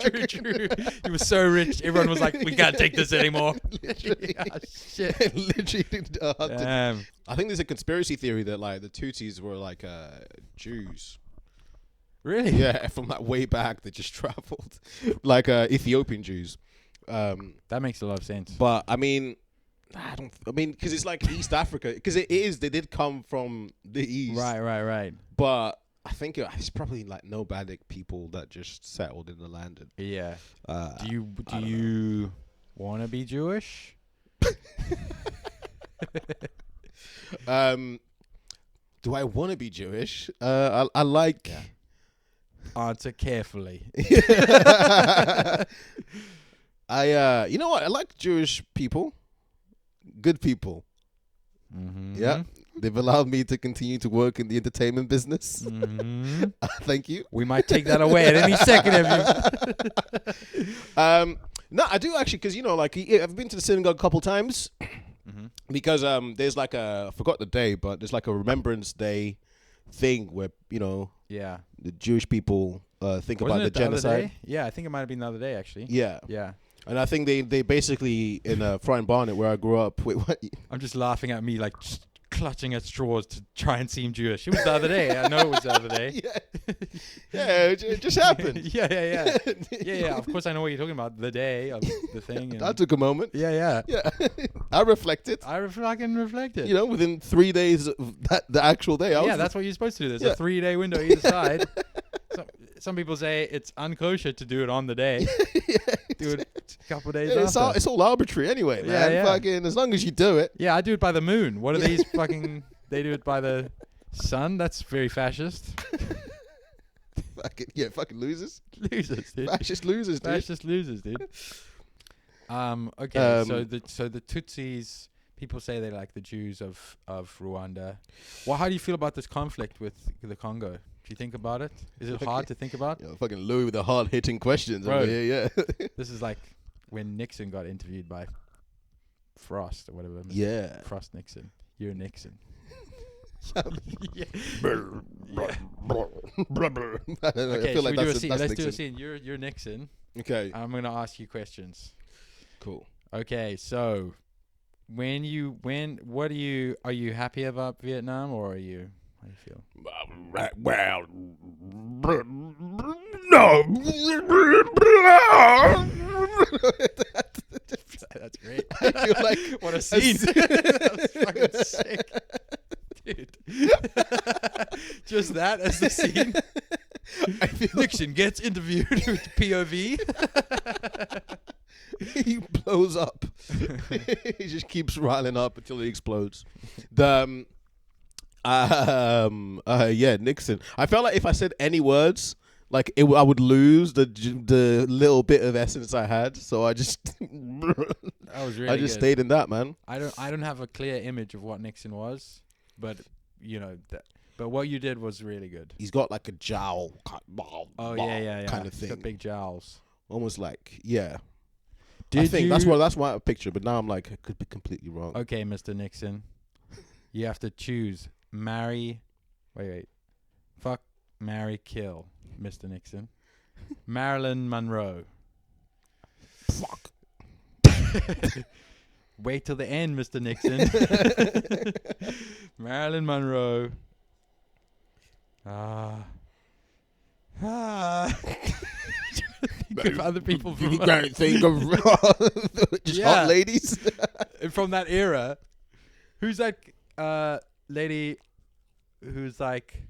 You were so rich, everyone was like, we can't take this anymore. Literally. Shit. Literally. Damn. I think there's a conspiracy theory that like the Tutsis were like Jews. Really? Yeah, from like way back they just traveled. Like Ethiopian Jews. That makes a lot of sense. But I mean, because it's like East Africa. Because it is, they did come from the East. Right. But I think it's probably like nomadic people that just settled in the land. Yeah. Do you want to be Jewish? Do I want to be Jewish? I like. Yeah. Answer carefully. You know what? I like Jewish people. Good people. Mm-hmm. Yeah. They've allowed me to continue to work in the entertainment business. Mm-hmm. Thank you. We might take that away at any second of you. No, I do actually, because, like, I've been to the synagogue a couple times. Mm-hmm. Because there's like I forgot the day, but there's like a Remembrance Day thing where, yeah, the Jewish people think Wasn't about it the genocide. Yeah, I think it might have been the other day, actually. Yeah. Yeah. And I think they basically, in Friar Barnet, where I grew up, wait, what? I'm just laughing at me, like, clutching at straws to try and seem Jewish. It was the other day. I know it was the other day. It just happened. Yeah. Of course, I know what you're talking about. The day of the thing. And That took a moment. yeah. I reflected. I fucking reflected. Within 3 days of the actual day. That's what you're supposed to do. There's a 3-day window either side. Some people say it's unkosher to do it on the day. Do it a couple of days after. It's all arbitrary anyway, man. Yeah. Fucking, as long as you do it. Yeah, I do it by the moon. What are these fucking... They do it by the sun? That's very fascist. Fucking losers. Losers, dude. Fascist losers, dude. Fascist losers, dude. Okay, so the Tutsis... People say they like the Jews of Rwanda. Well, how do you feel about this conflict with the Congo? Do you think about it? Is it hard to think about? Fucking Louis with the hard-hitting questions. Bro, yeah. This is like when Nixon got interviewed by Frost or whatever. Yeah. Frost Nixon. You're Nixon. Okay, Let's do a scene. You're Nixon. Okay. I'm gonna ask you questions. Cool. Okay, so are you happy about Vietnam, or how do you feel? Well, no. That's great. I feel like what a scene. That's fucking sick. Dude. Just that as the scene. I feel Nixon gets interviewed with POV. He blows up. He just keeps riling up until he explodes. Nixon. I felt like if I said any words, like I would lose the little bit of essence I had. So I just That was really I just good. stayed in that, man. I don't have a clear image of what Nixon was, but but what you did was really good. He's got like a jowl. Yeah. Kind of He's thing. got big jowls. Almost like, yeah. Did I think you- that's what I picture, but now I'm like, I could be completely wrong. Okay, Mr. Nixon, you have to choose fuck, marry, kill, Mr. Nixon. Marilyn Monroe. Fuck. Wait till the end, Mr. Nixon. Marilyn Monroe. Think of other people from Think of just hot ladies. from that era. Who's that lady who's like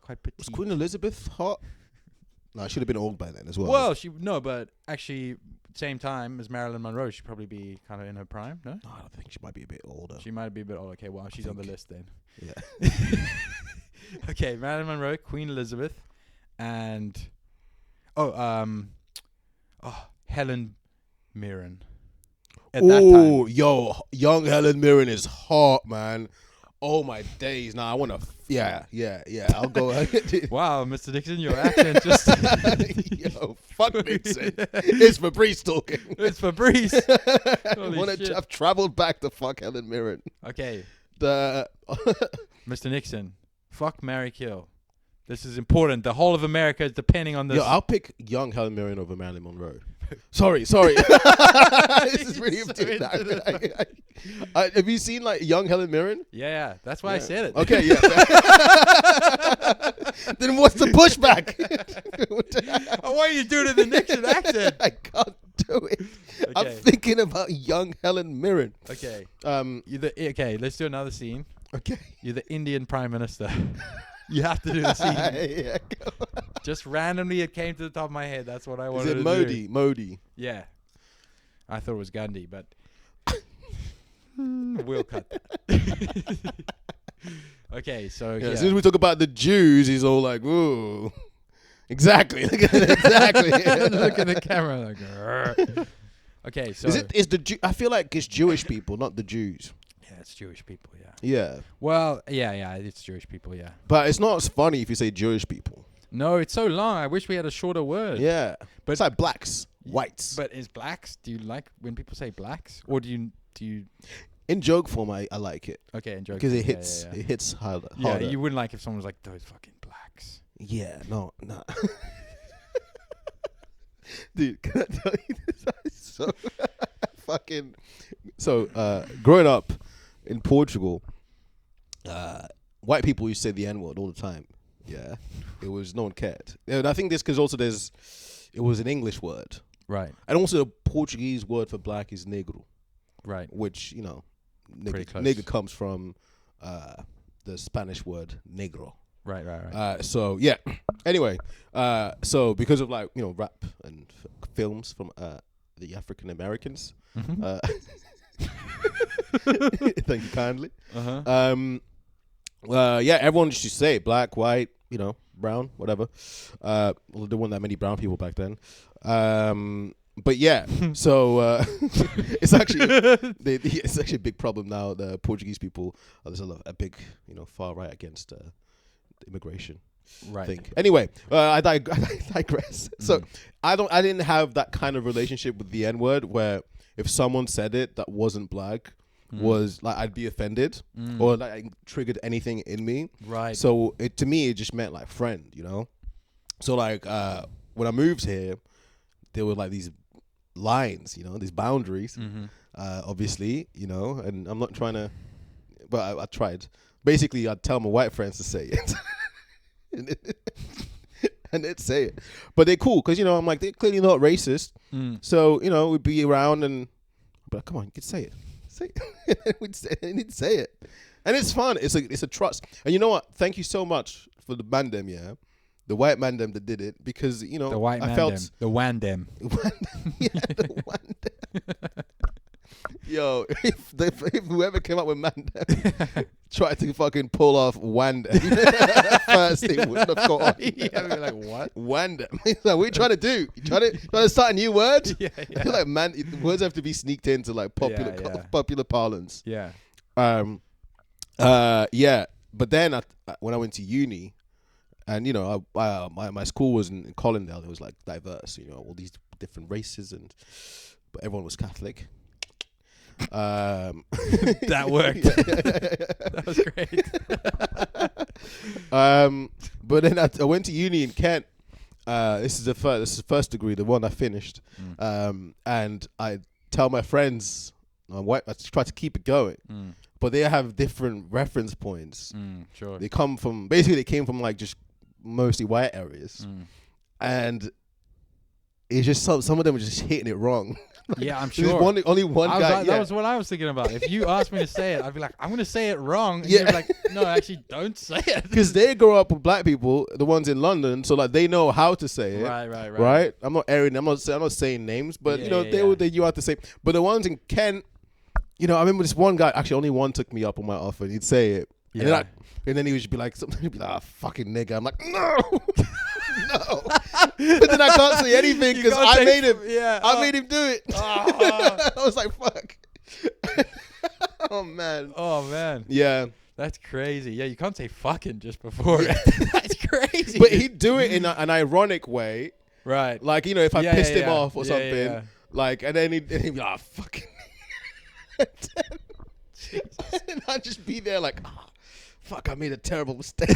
quite petite? Was Queen Elizabeth hot? No, I should have been old by then as well. Well, but actually, same time as Marilyn Monroe, she'd probably be kind of in her prime, no? No, I think she might be a bit older. She might be a bit old. Okay, well, she's on the list then. Yeah. Okay, Marilyn Monroe, Queen Elizabeth, and Helen Mirren. At that Oh, time. yo, young Helen Mirren is hot, man. Oh my days! Now I want to. Yeah. I'll go. Wow, Mr. Nixon, your accent just. Yo, fuck Nixon. It's Fabrice talking. It's Fabrice. I've traveled back to fuck Helen Mirren. Okay, The Mr. Nixon, fuck, marry, kill. This is important. The whole of America is depending on this. Yo, I'll pick young Helen Mirren over Marilyn Monroe. Sorry. This is really have you seen like young Helen Mirren? Yeah, that's why I said it. Okay, yeah. Then what's the pushback? Why are you doing it in the Nixon accent? I can't do it. Okay. I'm thinking about young Helen Mirren. Okay. Okay. Let's do another scene. Okay. You're the Indian Prime Minister. You have to do the scene. Yeah, Just randomly, it came to the top of my head. That's what I wanted Is it to Modi? do. Modi. Yeah. I thought it was Gandhi, but we'll cut that. Okay, so Yeah, as soon as we talk about the Jews, he's all like, "Whoa." Exactly. Look at it. Exactly. Look at the camera. Like, "Grr." Okay, so Is the Jew? I feel like it's Jewish people, not the Jews. yeah, it's Jewish people. Yeah. Yeah, Well, yeah, it's Jewish people. Yeah. but it's not as funny if you say Jewish people. No, it's so long. I wish we had a shorter word. Yeah, But- it's like blacks, whites. But is blacks? Do you like when people say blacks, or do you? In joke form, I like it Okay, enjoy because it hits Yeah. it hits harder. Yeah, you wouldn't like if someone was like those fucking blacks. Yeah, no. Dude, can I tell you this? So fucking. So, growing up in Portugal, white people used to say the N-word all the time. Yeah, it was no one cared. And I think this because also it was an English word, Right. and also the Portuguese word for black is negro, Right. which Pretty close. nigger comes from the Spanish word negro. Right. Right. So yeah. Anyway, so because of rap and films from the African Americans, thank you kindly. Yeah, everyone used to say black, white, brown, whatever. Well, there weren't that many brown people back then. But yeah, so it's actually it's actually a big problem now. The Portuguese people, there's a big far right against immigration thing. Anyway, I digress. So I didn't have that kind of relationship with the N-word where if someone said it that wasn't black, was like I'd be offended or like it triggered anything in me. Right. So to me it just meant like friend, So like when I moved here, there were like these lines, these boundaries, obviously, and I'm not trying to, but I tried. Basically, I'd tell my white friends to say it. And they'd say it. But they're cool because, I'm like, they're clearly not racist. So, we'd be around and be like, come on, you can say it. Say it. We'd say it. And it's fun. It's a trust. And you know what? Thank you so much for the mandem, yeah? The white mandem that did it because, the white mandem. felt... The wandem. Yeah, the wandem. Yo, if whoever came up with mandem tried to fucking pull off wandem, first thing wouldn't have got on. Yeah, we're like, what? Wandem. Like, what are you trying to do? You trying to start a new word? Yeah. I feel like words have to be sneaked into like popular parlance. Yeah. Yeah. But then when I went to uni, and my school was in Colindale, it was like diverse, all these different races, but everyone was Catholic. That worked. That was great. But then I went to uni in Kent. This is the first degree, the one I finished. And I tell my friends, I try to keep it going. But they have different reference points. Sure. They came from like just mostly white areas, and it's just some of them are just hitting it wrong. Yeah, I'm sure. Only one guy. Like, that was what I was thinking about. If you asked me to say it, I'd be like, I'm going to say it wrong. And you'd be like, no, actually, don't say it. Because they grow up with black people, the ones in London, so like they know how to say it. Right. I'm not saying names, but they knew how to say. But the ones in Kent, I remember this one guy. Actually, only one took me up on my offer. He'd say it, and then he would just be like, he'd be like, fucking nigga. I'm like, no. No, but then I can't say anything because I made him. Yeah, I made him do it. I was like, "Fuck." Oh man. Yeah, that's crazy. Yeah, you can't say "fucking" just before. Yeah. That's crazy. But he'd do it in an ironic way, right? Like if I pissed him off or something, like, and then he'd be like, "Fucking," and I'd just be there like, fuck, I made a terrible mistake.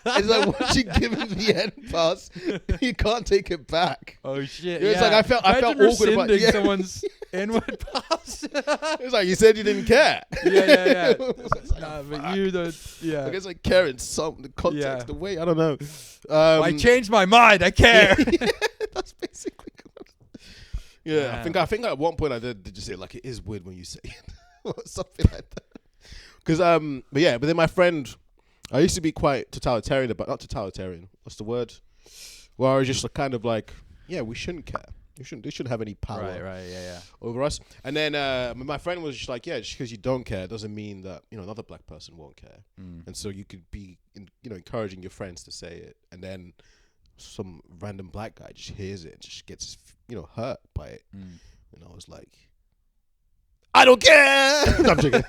It's like once you give him the end pass, you can't take it back. Oh shit! It's like I felt awkward about someone's inward pass. It's like you said you didn't care. Yeah. Nah, but you don't. Yeah. I guess I care in the context, the way, I don't know. I changed my mind. I care. That's basically. Yeah, man. I think at one point I did just say like it is weird when you say it or something like that. But then my friend, I used to be quite totalitarian, but not totalitarian. What's the word? Well, I was just kind of like, yeah, we shouldn't care. They shouldn't have any power over us. And then my friend was just like, yeah, just because you don't care doesn't mean that another black person won't care. And so you could be encouraging your friends to say it, and then some random black guy just hears it and just gets hurt by it. And I was like, I don't care. No, I'm joking.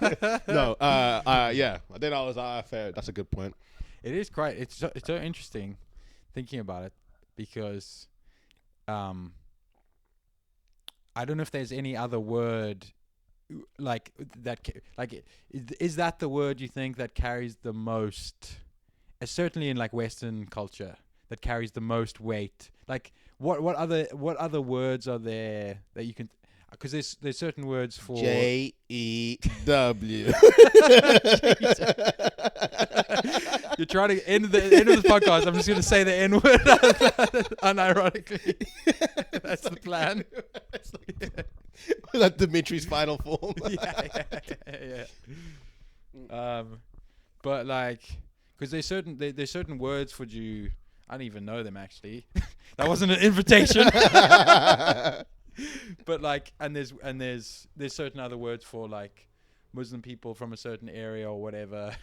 No, yeah. Then I was fair. That's a good point. It is quite. It's so interesting thinking about it because, I don't know if there's any other word like that. Like, is that the word you think that carries the most? Certainly in like Western culture, that carries the most weight. Like, what other words are there that you can? because there's certain words for JEW. You're trying to end of this podcast. I'm just going to say the N word unironically. That's the plan. Like Dimitri's final form. yeah. But like, because there's certain words for you. I don't even know them actually. That wasn't an invitation. But like, and there's certain other words for like Muslim people from a certain area or whatever.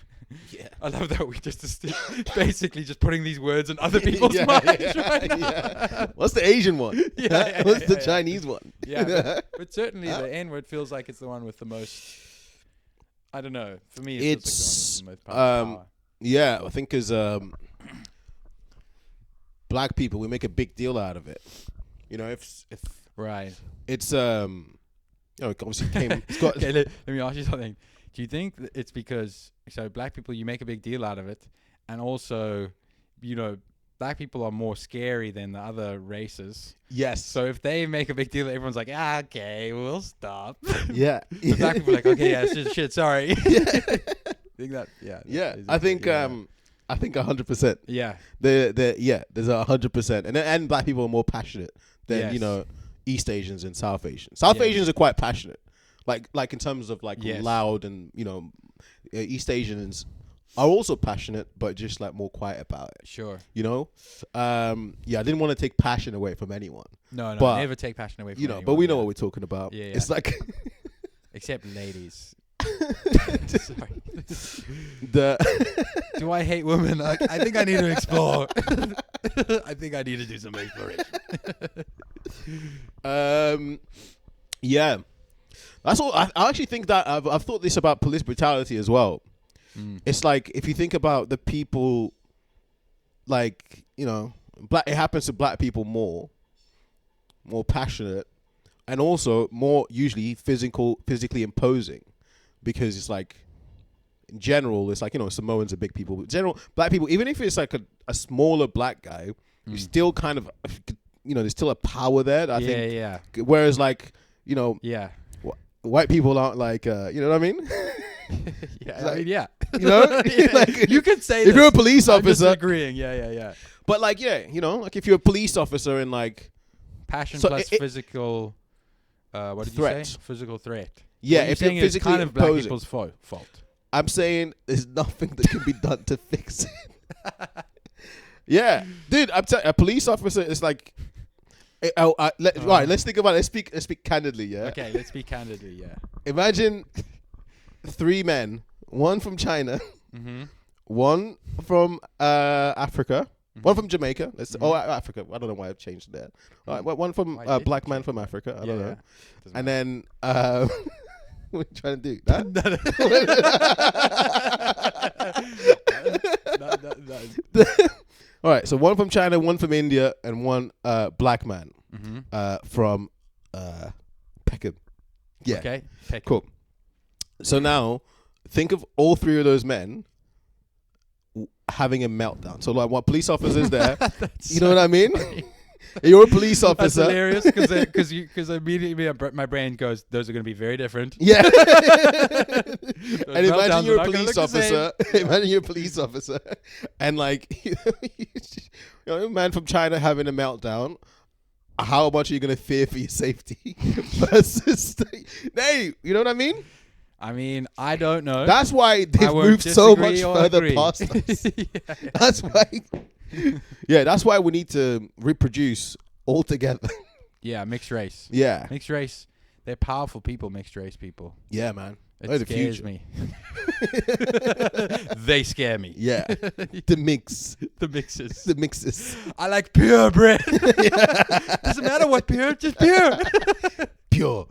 Yeah. I love that we just basically just putting these words in other people's minds right now. Yeah. What's the Asian one? What's the Chinese one? Yeah, but certainly the N word feels like it's the one with the most. I don't know. For me, it's like the one with the most power. Yeah, I think as black people, we make a big deal out of it. You know, if right, it's you know, it obviously came. It's got okay, let me ask you something. Do you think that it's because black people, you make a big deal out of it, and also, you know, black people are more scary than the other races. Yes. So if they make a big deal, everyone's like, okay, we'll stop. Yeah. The black people are like, okay, yeah, it's just shit, sorry. Yeah. Think that, yeah. Yeah. I think 100%. Yeah. There's 100%, and black people are more passionate than you know, East Asians and South Asians. South Asians are quite passionate, like in terms of like loud, and you know, East Asians are also passionate, but just like more quiet about it. Sure. You know, I didn't want to take passion away from anyone. No, but, never take passion away from you know, anyone. but we know what we're talking about. Yeah. It's like, except ladies. Sorry. Do I hate women? I think I need to explore. I think I need to do some exploration. Yeah, that's all. I actually think that I've thought this about police brutality as well. It's like, if you think about the people, like, you know, it happens to black people more passionate, and also more usually physically imposing, because it's like, in general, it's like, you know, Samoans are big people, but general black people, even if it's like a smaller black guy, you still kind of, you know, there's still a power there. I think. Yeah. Whereas, like, you know, white people aren't like, you know what I mean? Yeah, like, I mean, yeah. You know, like, you could say if you're a police officer. I'm agreeing. Yeah. But like, you know, like if you're a police officer and like passion plus physical, what did threat. You say? Physical threat. Yeah, if you're physically it's kind of black people's fault. I'm saying there's nothing that can be done to fix it. Yeah, dude, I'm telling a police officer is like. Right, let's think about it. Let's speak candidly. Yeah. Okay, let's speak candidly. Yeah. Imagine 3 men, one from China, one from Africa, one from Jamaica. Africa. I don't know why I've changed that. One from black man from Africa. I don't know. And then what are you trying to do? All right, so one from China, one from India, and one black man from Peckham. Yeah. Okay. Peckham. Cool. So now, think of all 3 of those men having a meltdown. So like, what police officers there? You know what I mean? You're a police officer. That's hilarious because immediately my brain goes, those are going to be very different. Yeah. And imagine you're a police officer. Imagine you're a police officer, and like, you know, a man from China having a meltdown. How much are you going to fear for your safety versus, hey, you know what I mean? I mean, I don't know. That's why they've moved so much further past us. That's why. Yeah, that's why we need to reproduce all together. Yeah, mixed race. Yeah. Mixed race. They're powerful people, mixed race people. Yeah, man. It scares me. They scare me. Yeah. The mixes. The mixes. I like pure bread. Doesn't matter what pure, just pure. Pure.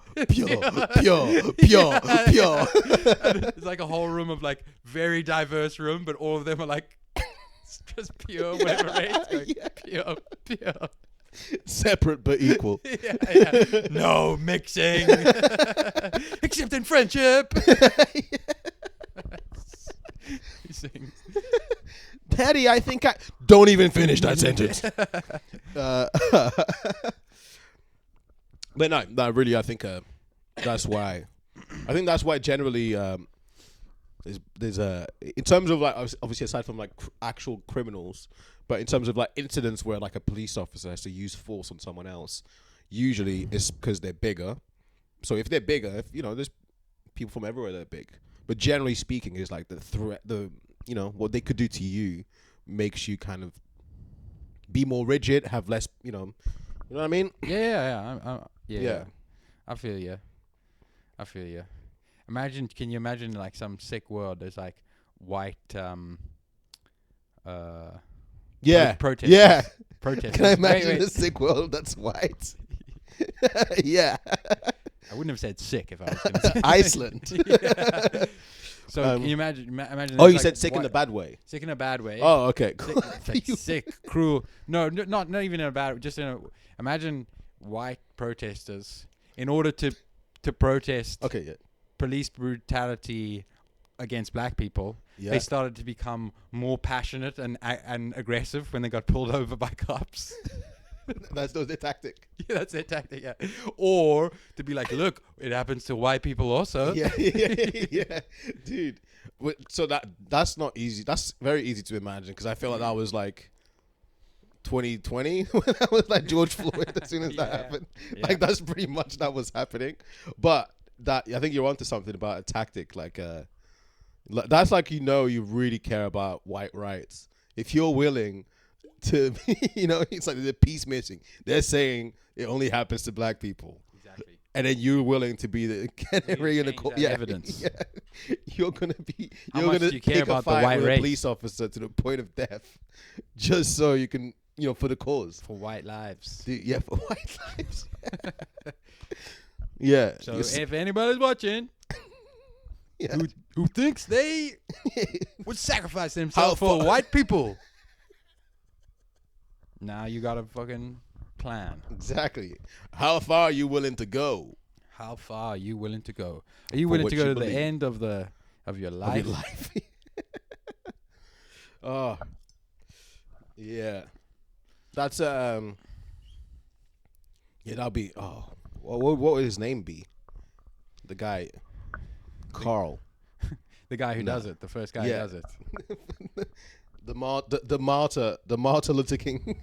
It's like a whole room of like very diverse room, but all of them are like just pure, whatever race. Like, pure. Separate but equal. Yeah. No mixing. Except in friendship. He sings. Daddy, I think I... Don't even finish that sentence. But no, really, I think That's why. I think that's why generally there's a in terms of like obviously aside from like actual criminals, but in terms of like incidents where like a police officer has to use force on someone else, usually it's because they're bigger. So if they're bigger, if you know, there's people from everywhere that are big. But generally speaking, it's like the threat, what they could do to you makes you kind of be more rigid, have less, you know what I mean? Yeah. I feel you. Can you imagine like some sick world? There's like white, protesters. Yeah. Protesters. Can I imagine a sick world that's white? Yeah. I wouldn't have said sick if I was going to say Iceland. Yeah. So can you imagine? Oh, you said sick in a bad way. Sick in a bad way. Oh, okay. Cool. Sick, cruel. No, not even in a bad. Just imagine white protesters in order to protest. Okay. Yeah. Police brutality against black people. Yeah. They started to become more passionate and aggressive when they got pulled over by cops. That's their tactic. Yeah, that's their tactic. Yeah, or to be like, look, it happens to white people also. Yeah, dude. So that's not easy. That's very easy to imagine because I feel like that was like 2020 when that was like George Floyd. As soon as that happened, like that's pretty much that was happening. But that I think you're onto something about a tactic. Like that's like you really care about white rights if you're willing to, it's like the peace missing. They're saying it only happens to black people. Exactly. And then you're willing to be the canary in the court. Yeah, evidence. Yeah. You're gonna pick about a fight the white with race? a police officer to the point of death, just so you can, for the cause. For white lives. Yeah, for white lives. Yeah. So if anybody's watching, who thinks they would sacrifice themselves for white people. Now you got a fucking plan. Exactly. How far are you willing to go? How far are you willing to go? Are you willing to go to the end of your life? Of your life. Oh. Yeah. That's yeah, that'll be what would his name be? The guy Carl. The guy who does it, the first guy who does it. The Martin Luther King.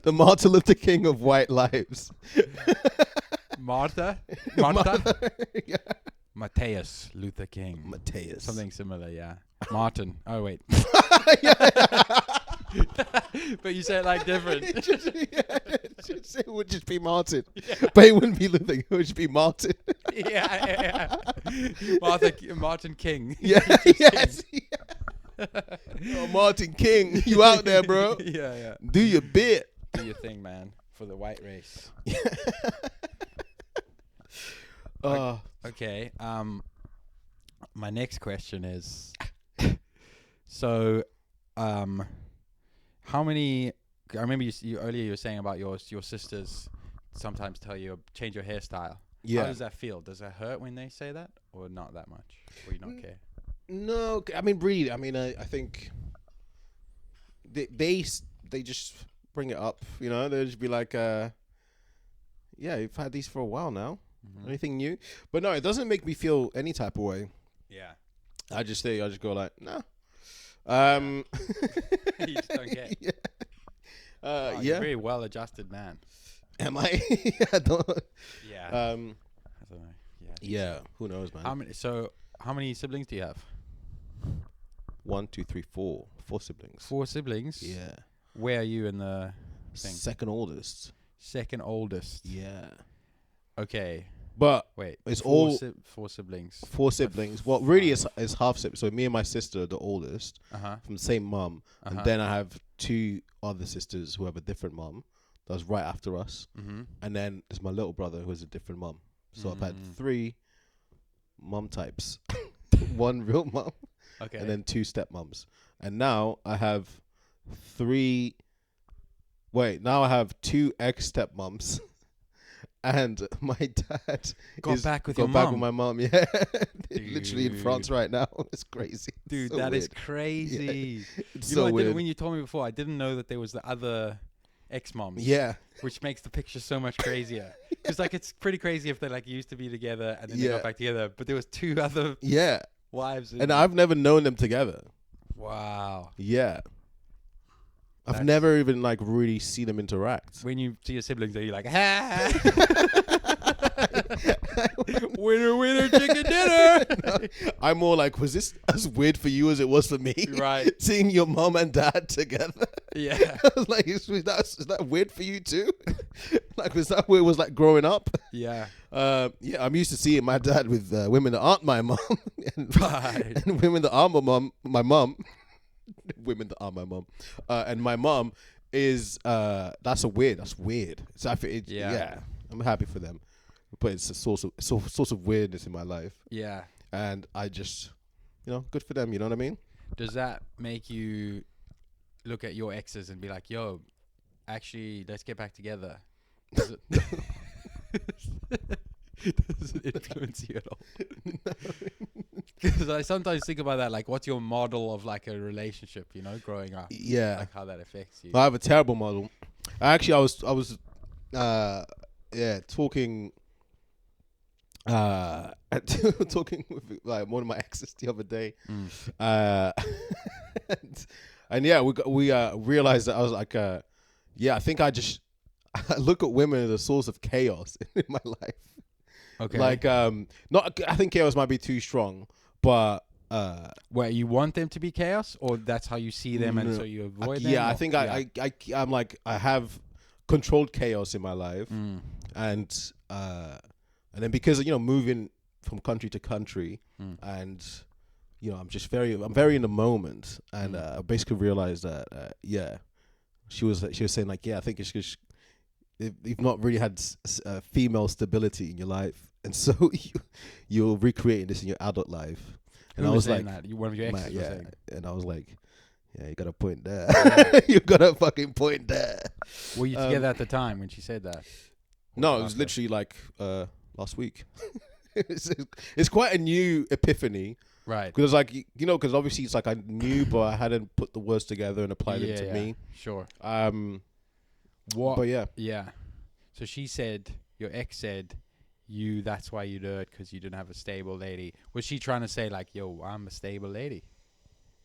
The Martin Luther King of white lives. Martha? Yeah. Mateus Luther King. Mateus. Something similar, yeah. Martin. Oh, wait. But you say it like different. It would just be Martin. Yeah. But it wouldn't be Luther. It would just be Martin. Yeah. Martin King. Yeah. Yes. Oh, Martin King, you out there, bro? Yeah. Do your bit. Do your thing, man, for the white race. Okay. My next question is, so, how many? I remember you earlier. You were saying about your sisters sometimes tell you change your hairstyle. Yeah. How does that feel? Does it hurt when they say that, or not that much, or you don't care? No, I mean, really. I mean, I think they just bring it up. They'll just be like, yeah, you've had these for a while now. Mm-hmm. Anything new? But no, it doesn't make me feel any type of way. Yeah. I just go like, no. You just don't care. Yeah. You're a very well-adjusted man. Am I? I don't. Yeah. I don't know. Yeah. Who knows, man? How many siblings do you have? 1, 2, 3, 4. 4 siblings. 4 siblings? Yeah. Where are you in the thing? Second oldest. Second oldest. Yeah. Okay. But wait, it's 4 siblings. 4 siblings. Well, really, it's half siblings. So me and my sister are the oldest from the same mum, and then I have 2 other sisters who have a different mum. That's right after us, and then there's my little brother who has a different mum. So I've had 3 mum types, 1 real mum, and then 2 stepmoms, and now I have 2 ex-stepmoms. And my dad got back with my mom. Yeah, literally in France right now. It's crazy. Dude, so that weird. is crazy. It's so weird. When you told me before, I didn't know that there was the other ex-moms. Yeah. Which makes the picture so much crazier. Because like it's pretty crazy if they like used to be together and then they got back together. But there was 2 other wives. And I've never known them together. Wow. Yeah. I've never even like really seen them interact. When you see your siblings, are you like, ha? Winner, winner, chicken dinner. No, I'm more like, was this as weird for you as it was for me? Right. Seeing your mom and dad together. Yeah. I was like, is that weird for you too? Like, was that where it was like growing up? Yeah. Yeah, I'm used to seeing my dad with women that aren't my mom. And women that are my mom. Women that are my mom. And my mom is, that's weird. So yeah, I'm happy for them. But it's a source of weirdness in my life. Yeah. And I just, good for them. You know what I mean? Does that make you look at your exes and be like, yo, actually, let's get back together? Does it influence you at all? Because I sometimes think about that, like, what's your model of like a relationship, growing up? Yeah. Like how that affects you. I have a terrible model. Actually, I was talking talking with like one of my exes the other day. And yeah, we realized that I was like, I think I look at women as a source of chaos in my life. Okay. Like, I think chaos might be too strong, but where you want them to be chaos, or that's how you see them, and so you avoid them. Yeah, I think I'm like, I have controlled chaos in my life, and then because moving from country to country, and I'm very in the moment, and I basically realized that she was saying like, I think it's just you've not really had female stability in your life, and so you're recreating this in your adult life. And I was like, one of your exes was saying. And I was like, you got a point there. You got a fucking point there. Were you together at the time when she said that? No, it was literally like last week. It's quite a new epiphany. Right. Because like, because obviously it's like I knew, but I hadn't put the words together and applied it to me. Sure. What? But yeah. Yeah. So she said, your ex said, that's why you do it, because you didn't have a stable lady. Was she trying to say like, yo, I'm a stable lady?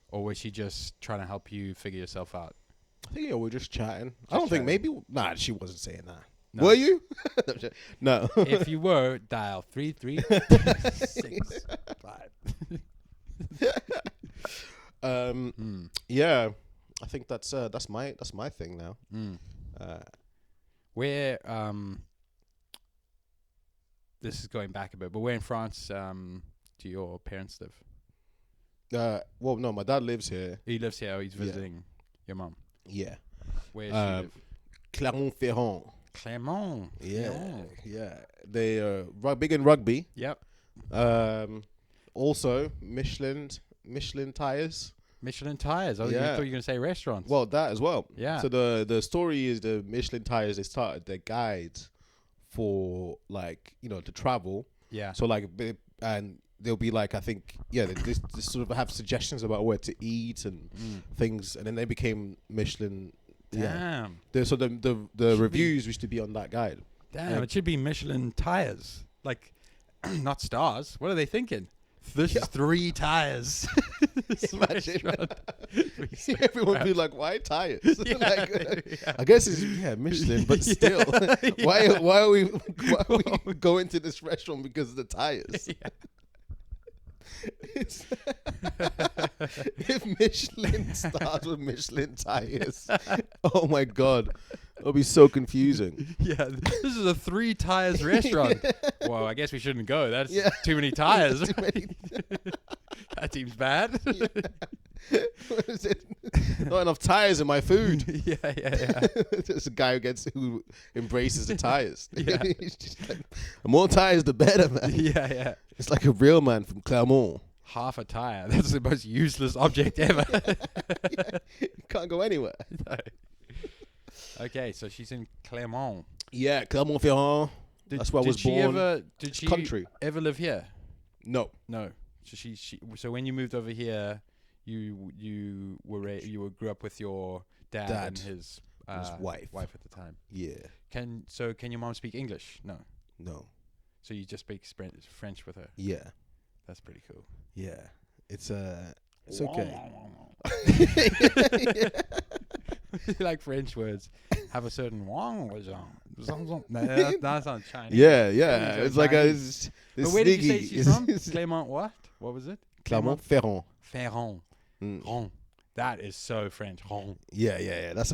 Or was she just trying to help you figure yourself out? I think we're just chatting. I don't think she wasn't saying that. No. Were you? No. If you were, dial 336. Yeah. I think that's my thing now. Where this is going back a bit, but where in France do your parents live? Well, no, my dad lives here. He lives here. He's visiting your mom. Yeah. Where does she live? Clermont-Ferrand. Clermont. Yeah. They are big in rugby. Yep. Also Michelin tires. Michelin tires. Oh, you thought you were going to say restaurants. Well, that as well. Yeah. So the story is the Michelin tires, they started their guides for like, to travel. Yeah. So like, and they'll be like, I think, they sort of have suggestions about where to eat and things. And then they became Michelin. Damn. Yeah. So the reviews used to be on that guide. Damn, it should be Michelin tires. Like, not stars. What are they thinking? This is 3 tires. Imagine. Everyone would be like, why tires? I guess it's Michelin, but still. Why are we going to this restaurant because of the tires? If Michelin starts with Michelin tires, oh my god, it'll be so confusing. Yeah, this is a 3 tires restaurant. Well, I guess we shouldn't go. That's too many tires. That seems bad. What is it? Not enough tires in my food. Yeah. There's a guy who embraces the tires. He's just like, the more tires, the better, man. Yeah. It's like a real man from Clermont. Half a tire. That's the most useless object ever. You can't go anywhere. No. Okay, so she's in Clermont. Yeah, Clermont-Ferrand. That's where I was born. Did she country ever live here? No. So so when you moved over here, you grew up with your dad. And his his wife. Wife at the time. Yeah. Can your mom speak English? No. No. So you just speak French with her. Yeah. That's pretty cool. Yeah. It's okay. You like French words have a certain no, that sounds Chinese. Yeah. It's It's like Chinese. this But where did you say sneaky. she's from? Clément what? What was it? Clermont-Ferrand. Ferrand. Mm. Rond. That is so French. Rond. Yeah. That's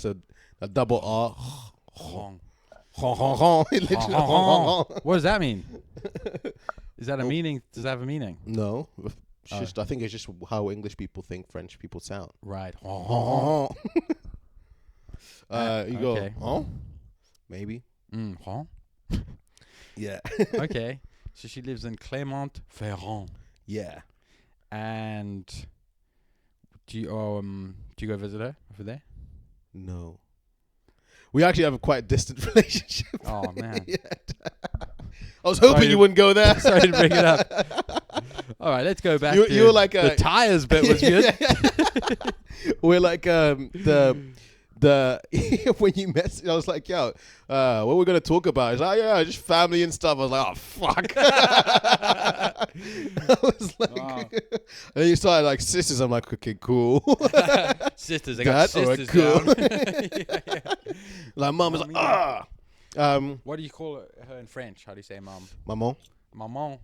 a double R. Rond. Literally. What does that mean? Is that a meaning? Does that have a meaning? No. It's just I think it's just how English people think French people sound. Right. You go, okay. huh? Maybe. Rond. Yeah. Okay. So she lives in Clermont-Ferrand. Yeah. And do you go visit her over there? No. We actually have a quite distant relationship. Oh man. Yeah. I was hoping you wouldn't go there. Sorry to bring it up. All right, let's go back. You were like the tires bit was good. We're like the when you messaged, I was like, yo, what we're gonna talk about? He's like, yeah, just family and stuff. I was like, oh fuck. I was like, and then you started like sisters. I'm like, okay, cool. Sisters, I got sisters cool. down. Yeah. Like mom was like, what do you call her in French? How do you say mom? maman. Maman.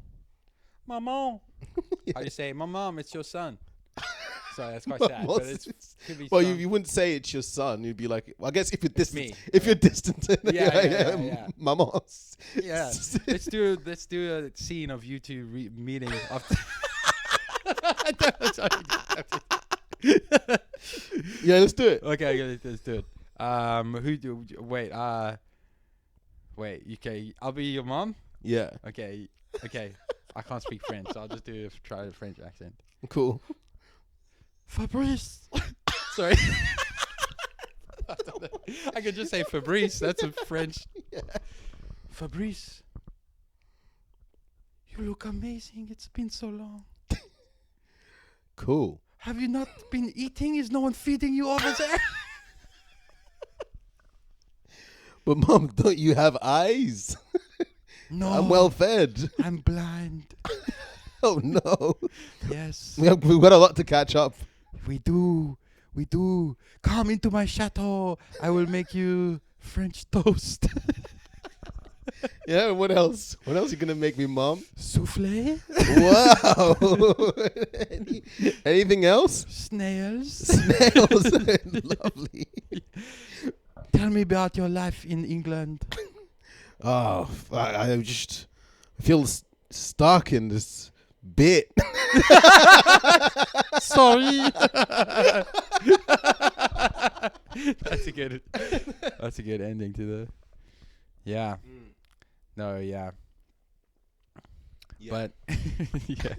Maman. How do you say, my mom, it's your son? Sorry, that's quite sad. But it could be well, you wouldn't say it's your son. You'd be like, well, I guess if you're distant. Me. If you're distant. Yeah. Maman. Yeah. Let's do a scene of you two meeting. Yeah, let's do it. Okay, let's do it. Wait, okay, I'll be your mom? Yeah. Okay. I can't speak French, so I'll just try a French accent. Cool. Fabrice. Sorry. I could just say Fabrice. That's a French. Yeah. Fabrice. You look amazing. It's been so long. Cool. Have you not been eating? Is no one feeding you over there? But mom, don't you have eyes? No. I'm well fed. I'm blind. Oh no. Yes. We've got a lot to catch up. We do. Come into my chateau. I will make you French toast. Yeah, what else? What else are you gonna make me, mom? Soufflé. Wow. Anything else? Snails. Snails. Lovely. Tell me about your life in England. Oh, I just feel stuck in this bit. Sorry. That's a good ending to the. Yeah. No. Yeah. But yeah.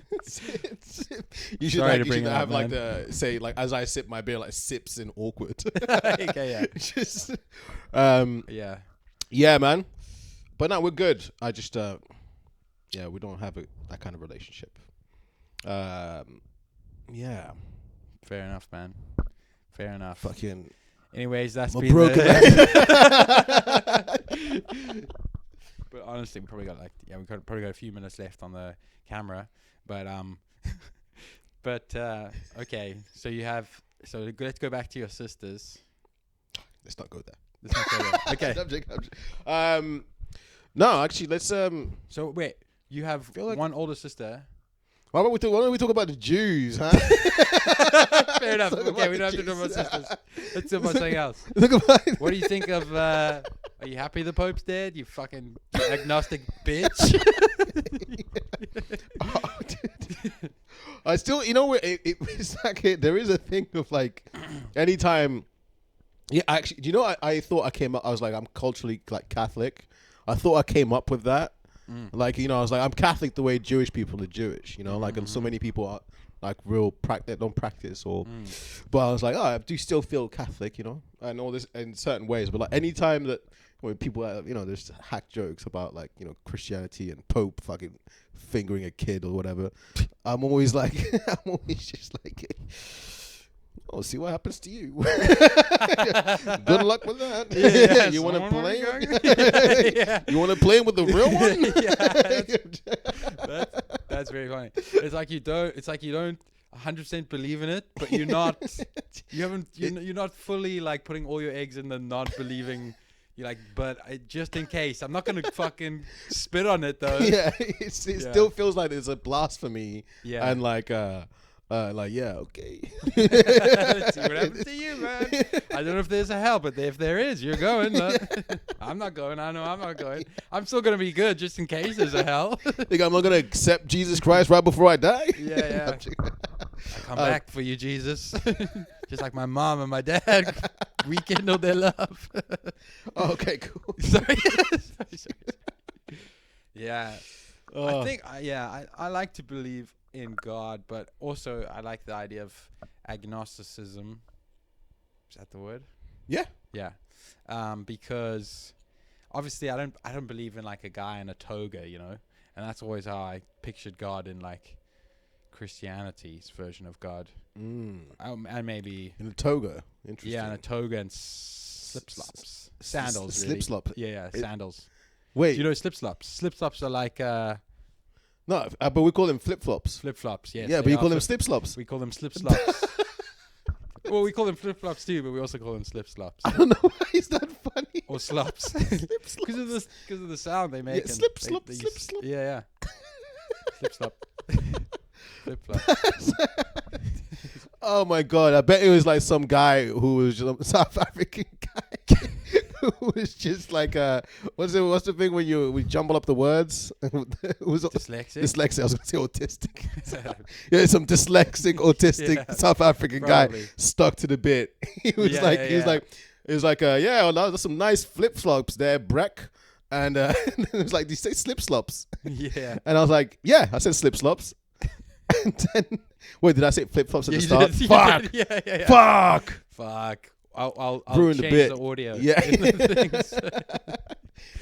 You should Sorry like, to bring it up, have like man. the say like as I sip my beer like sips in awkward. Okay. Yeah. Just Yeah. yeah, man. But no, we're good. I just yeah, we don't have that kind of relationship. Yeah. Fair enough, man. Fair enough. Fucking Anyways, that's I'm been broken. But honestly, we probably got a few minutes left on the camera. But okay. So let's go back to your sisters. Let's not go there. Let's not go there. Okay. I'm joking. No, actually, let's So wait, you have like one older sister. why don't we talk about the Jews, huh? Fair enough. Talk Okay, about we don't have to the talk about Jews. sisters. Let's talk about something else. Look about What do you think of? Are you happy the Pope's dead? You fucking agnostic bitch. Oh, dude. I still, it's like there is a thing of like, anytime. Yeah, actually, do you know? I thought I came up. I was like, I'm culturally like Catholic. I thought I came up with that. Like, I was like, I'm Catholic the way Jewish people are Jewish. Like, and so many people are like real don't practice or. But I was like, I do still feel Catholic, and all this in certain ways. But like, anytime that when people, there's hack jokes about like, Christianity and Pope fucking fingering a kid or whatever, I'm always just like, Oh, see what happens to you. Good luck with that. Yeah, you want to play? Yeah. You want to play with the real one? That's very funny. It's like you don't 100% believe in it, but you're not. You're not fully like putting all your eggs in the not believing. You're like, but just in case, I'm not gonna fucking spit on it though. Yeah, it still feels like it's a blasphemy. Yeah, and like yeah, okay. See what happens to you, man. I don't know if there's a hell, but if there is, you're going. I'm not going. I know I'm not going. I'm still gonna be good just in case there's a hell. Think I'm not gonna accept Jesus Christ right before I die? Yeah. I come back for you, Jesus. Just like my mom and my dad rekindled their love. Okay, cool. Sorry. Yeah. I think, I like to believe in God, but also I like the idea of agnosticism. Is that the word? Yeah. Yeah. Because obviously I don't believe in like a guy in a toga, you know, and that's always how I pictured God in like Christianity's version of God. And maybe in a toga. Interesting. Yeah, in a toga and slip slops, sandals. Slip slop. Yeah, sandals. Wait, do you know slip slops? Slip slops are like no, but we call them flip flops. Flip flops. Yes. Yeah, but you call them slip slops. We call them slip slops. Well, we call them flip flops too, but we also call them slip slops. I don't know why is that funny. Or slops. Because of the sound they make. Yeah, slip slop, slip slop. Yeah. Slip slop. Flip flop. Oh my god! I bet it was like some guy who was just a South African guy who was just like what's the thing when we jumble up the words? It was dyslexic. Dyslexic. I was gonna say autistic. Yeah, some dyslexic, autistic South African guy stuck to the bit. He was like, yeah, well, there's some nice flip flops there, Breck. And it was like, did you say slip slops? Yeah. And I was like, yeah, I said slip slops. And then, wait, did I say flip flops at the start? Fuck. Yeah. Fuck. I'll ruin change the bit. The audio. Yeah.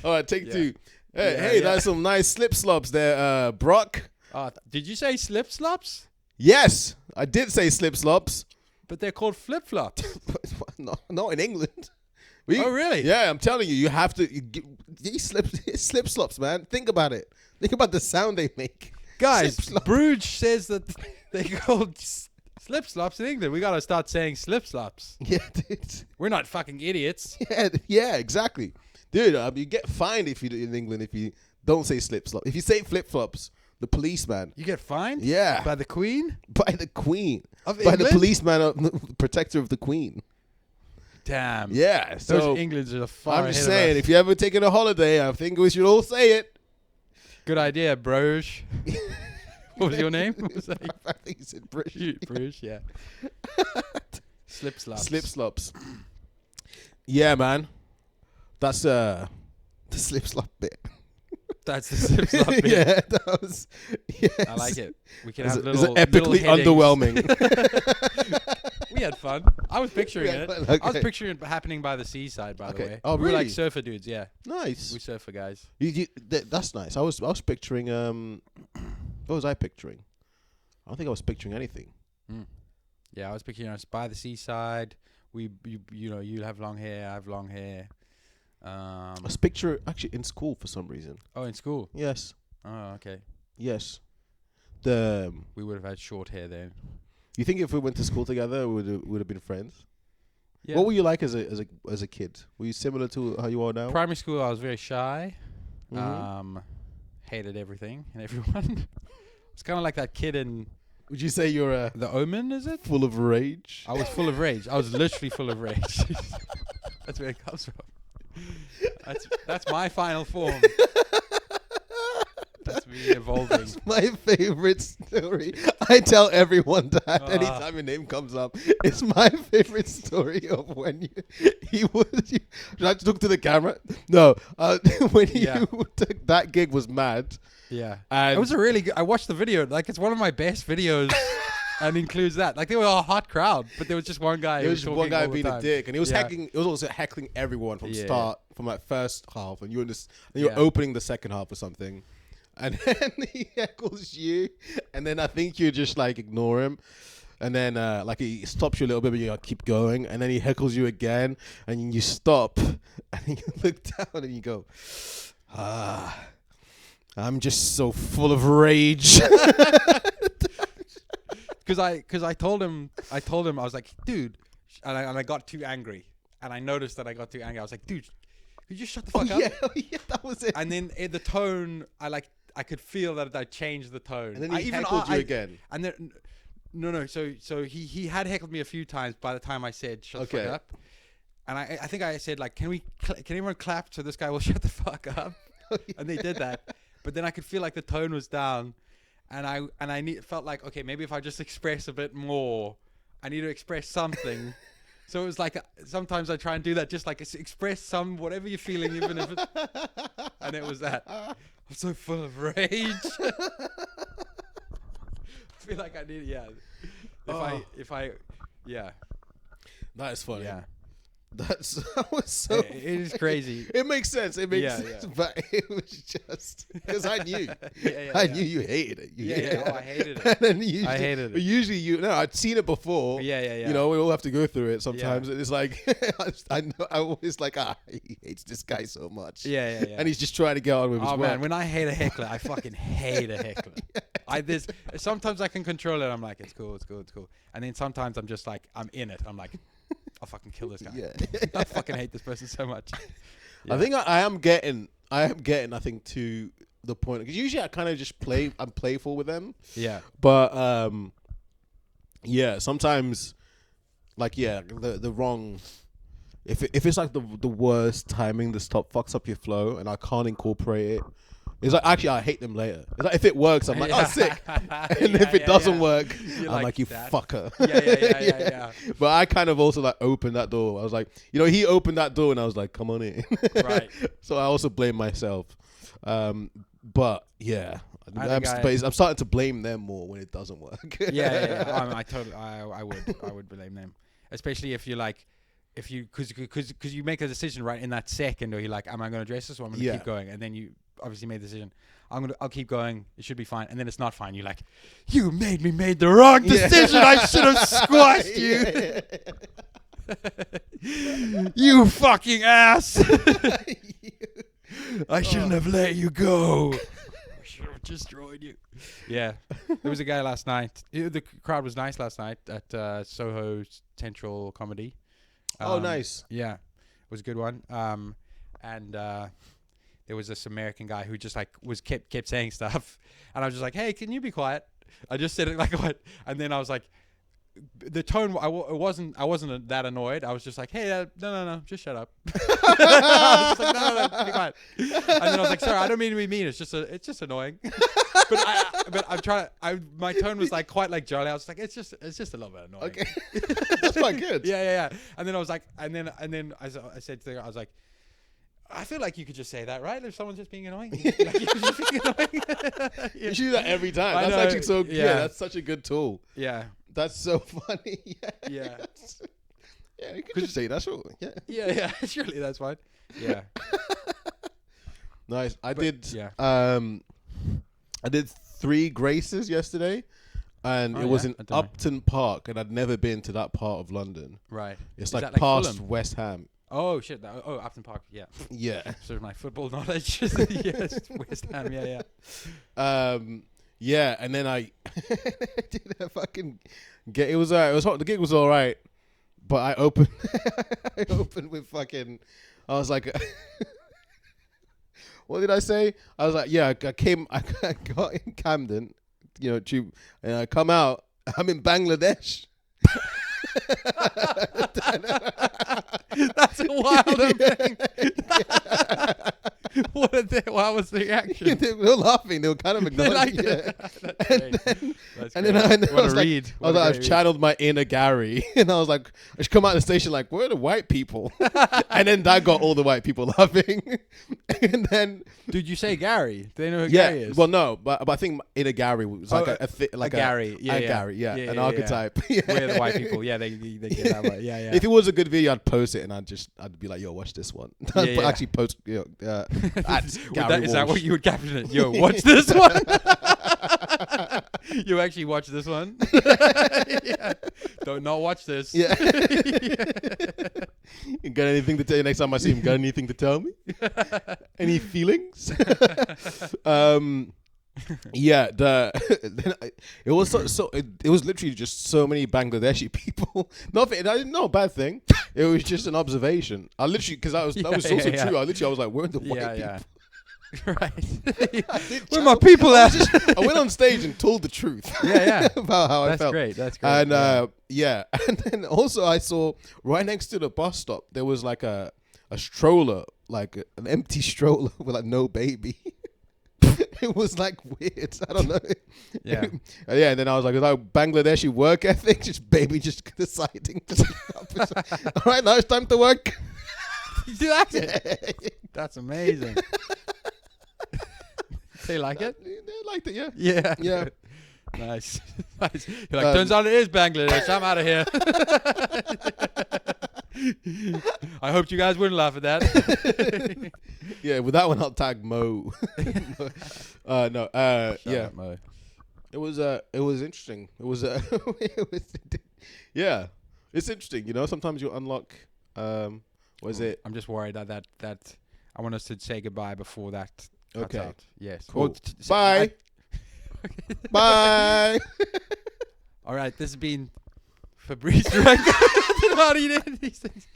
All right, take two. Hey, that's some nice slip slops there, Brock. Did you say slip slops? Yes, I did say slip slops. But they're called flip flops. No, not in England. Oh, really? Yeah, I'm telling you, you have to. These slip slops, man. Think about it. Think about the sound they make. Guys, Bruges says that they called slip slops in England. We got to start saying slip slops. Yeah, dude. We're not fucking idiots. Yeah, exactly. Dude, you get fined if you in England if you don't say slip slop. If you say flip flops, the policeman. You get fined? Yeah. By the Queen? By the Queen. Of By England? the policeman, the protector of the Queen. Damn. Yeah. So those Englands are far I'm ahead just of saying, us. if you're ever taking a holiday, I think we should all say it. Good idea, Bruges. What was your name? I think you said British. Bruges, yeah. Slip slops. Slip slops. Yeah, man. That's the slip slop bit. That's the slip slop bit. Yeah, that was. Yes. I like it. We can have Is little. it epically underwhelming? We had fun. I was picturing it. Okay. I was picturing it happening by the seaside. By the way. Oh, we were like really? surfer dudes. Yeah. Nice. We surfer guys. That's nice. I was picturing. What was I picturing? I don't think I was picturing anything. Yeah, I was picturing us by the seaside. You have long hair. I have long hair. I was picturing actually in school for some reason. Oh, in school. Yes. Oh, okay. Yes. We would have had short hair then. You think if we went to school together, we would have been friends? Yeah. What were you like as a kid? Were you similar to how you are now? Primary school, I was very shy. Mm-hmm. Hated everything and everyone. It's kind of like that kid in. Would you say you're The Omen? Is it full of rage? I was full of rage. I was literally full of rage. That's where it comes from. That's my final form. That's me evolving. That's my favorite story. I tell everyone that anytime your name comes up. It's my favorite story of when he tried to look to the camera. No, when you took that gig was mad. Yeah, and it was a really good. I watched the video. Like it's one of my best videos, and includes that. Like they were a hot crowd, but there was just one guy. There was just one guy being a a dick, and he was heckling. It was also heckling everyone from like first half, and you're opening the second half or something. And then he heckles you, and then I think you just like ignore him. And then like he stops you a little bit, but you keep going, and then he heckles you again, and you stop, and you look down and you go, I'm just so full of rage. Because I told him I was like, dude, and I got too angry, and I noticed that I got too angry. I was like, dude, could you shut the fuck up? Yeah, that was it. And then the tone, I could feel that I changed the tone. And then he heckled you again. And then no. So he had heckled me a few times by the time I said shut the fuck up. And I think I said like, can everyone clap so this guy will shut the fuck up? And they did that. But then I could feel like the tone was down, and I felt like, okay, maybe if I just express a bit more, I need to express something. So it was like sometimes I try and do that, just like express whatever you're feeling, even if it's, and it was that. I'm so full of rage. I feel like I need, If I, That is funny. Yeah. That was so. It is crazy. It makes sense. It makes sense. But it was just because I knew. I knew you hated it. I hated it. And then I hated it. Usually, I'd seen it before. Yeah. You know, we all have to go through it sometimes. And it's like, I know, I always like, he hates this guy so much. Yeah. And he's just trying to get on with his work. Oh man, when I hate a heckler, I fucking hate a heckler. Sometimes I can control it. I'm like, it's cool. And then sometimes I'm just like, I'm in it. I'm like, I'll fucking kill this guy. Yeah. I fucking hate this person so much. I think I am getting, I think, to the point, because usually I kind of just I'm playful with them. Yeah. But, sometimes, like, the wrong, if it's like the worst timing, the stop fucks up your flow, and I can't incorporate it. It's like, actually, I hate them later. It's like, if it works, I'm like, oh, sick. And if it doesn't work, I'm like, you fucker. Yeah. But I kind of also like opened that door. I was like, he opened that door and I was like, come on in. Right. So I also blame myself. But yeah, I'm starting to blame them more when it doesn't work. Yeah. I would blame them, especially if you're like, because you make a decision right in that second, or you're like, am I going to address this or am I going to keep going? And then you obviously made the decision, I'll keep going, it should be fine, and then it's not fine. You're like, you made the wrong decision. I should have squashed you. You fucking ass. I shouldn't have let you go. I should have destroyed you. Yeah. There was a guy last night. The crowd was nice last night at Soho Central Comedy. Nice. Yeah. It was a good one. And there was this American guy who just like kept saying stuff, and I was just like, hey, can you be quiet? I just said it like what? And then I was like, the tone, I wasn't that annoyed. I was just like, hey, no, just shut up. I was just like, no, be quiet. And then I was like, sorry, I don't mean to be mean. It's just annoying. but I'm trying to. My tone was like quite like jolly. I was like, it's just a little bit annoying. Okay, that's quite good. Yeah. And then I was like, and then I said to the guy, I was like, I feel like you could just say that, right? If someone's just being annoying. You just being annoying. You do that every time. That's actually so good. Yeah, that's such a good tool. Yeah. That's so funny. Yeah. Yeah, you could just say that, sure. Yeah. Yeah. Surely that's fine. Yeah. Nice. I did 3 Graces yesterday, and it was in Upton Park, and I'd never been to that part of London. Right. It's like past Fulham? West Ham. Oh shit! Upton Park. Yeah. Yeah. Sort of my football knowledge. Yes, West Ham. Yeah. Yeah, and then I did a fucking get. It was alright. It was hot. The gig was alright, but I opened. I opened with fucking. I was like, what did I say? I was like, yeah. I got in Camden, tube, and I come out. I'm in Bangladesh. That's a wild thing. What was the reaction? They were laughing. They were kind of acknowledging it. And then I was like, I've channeled my inner Gary, and I was like, I should come out of the station like, where are the white people? And then that got all the white people laughing. And then, did you say Gary? Do they know who Gary is? Well, no, but I think inner Gary was like a Gary, Gary, an archetype. Yeah. We're the white people. Yeah, they get that right. Yeah. If it was a good video, I'd post it, and I'd be like, yo, watch this one. I'd actually post, at Gary is that what you would caption it? Yo, watch this one. You actually watch this one? Yeah. Don't not watch this. Yeah. You got anything to tell you next time I see him? Got anything to tell me? Any feelings? Yeah, it was it was literally just so many Bangladeshi people. Nothing. I didn't know a bad thing. It was just an observation. I literally, because that was also true. I was like, where are the white people? Right. Where my people at? I went on stage and told the truth. Yeah. About how I felt. That's great. And and then also I saw right next to the bus stop there was like a stroller, like an empty stroller with like no baby. It was like weird. I don't know. Yeah. And then I was like, Bangladeshi work ethic, just baby just deciding to all right, now it's time to work. That's it. That's amazing. They like it? They liked it, yeah. Yeah. Nice. You're like, turns out it is Bangladesh. I'm out of here. I hoped you guys wouldn't laugh at that. Yeah, with that one I'll tag Mo. Shout out Mo. It was interesting. Yeah. It's interesting, you know, sometimes you unlock what is it? I'm just worried that I want us to say goodbye before that cuts Okay. out. Yes. Cool. Well, Bye. Bye. All right, this has been Fabrice Rango. How do you do these things?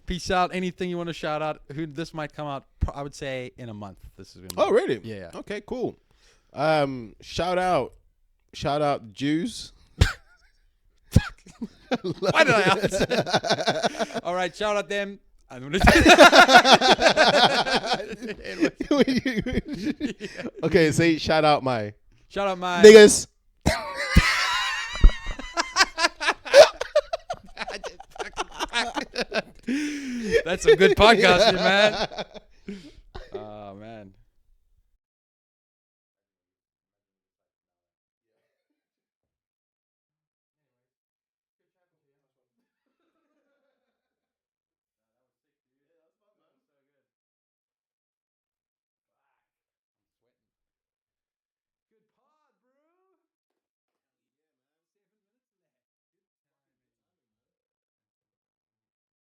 Peace out. Anything you want to shout out? This might come out, I would say, in a month. This is. Oh, really? Yeah. Okay, cool. Shout out Jews. Why did I ask? All right, shout out them. I'm gonna Okay, say shout out my niggas. That's some good podcasting, man.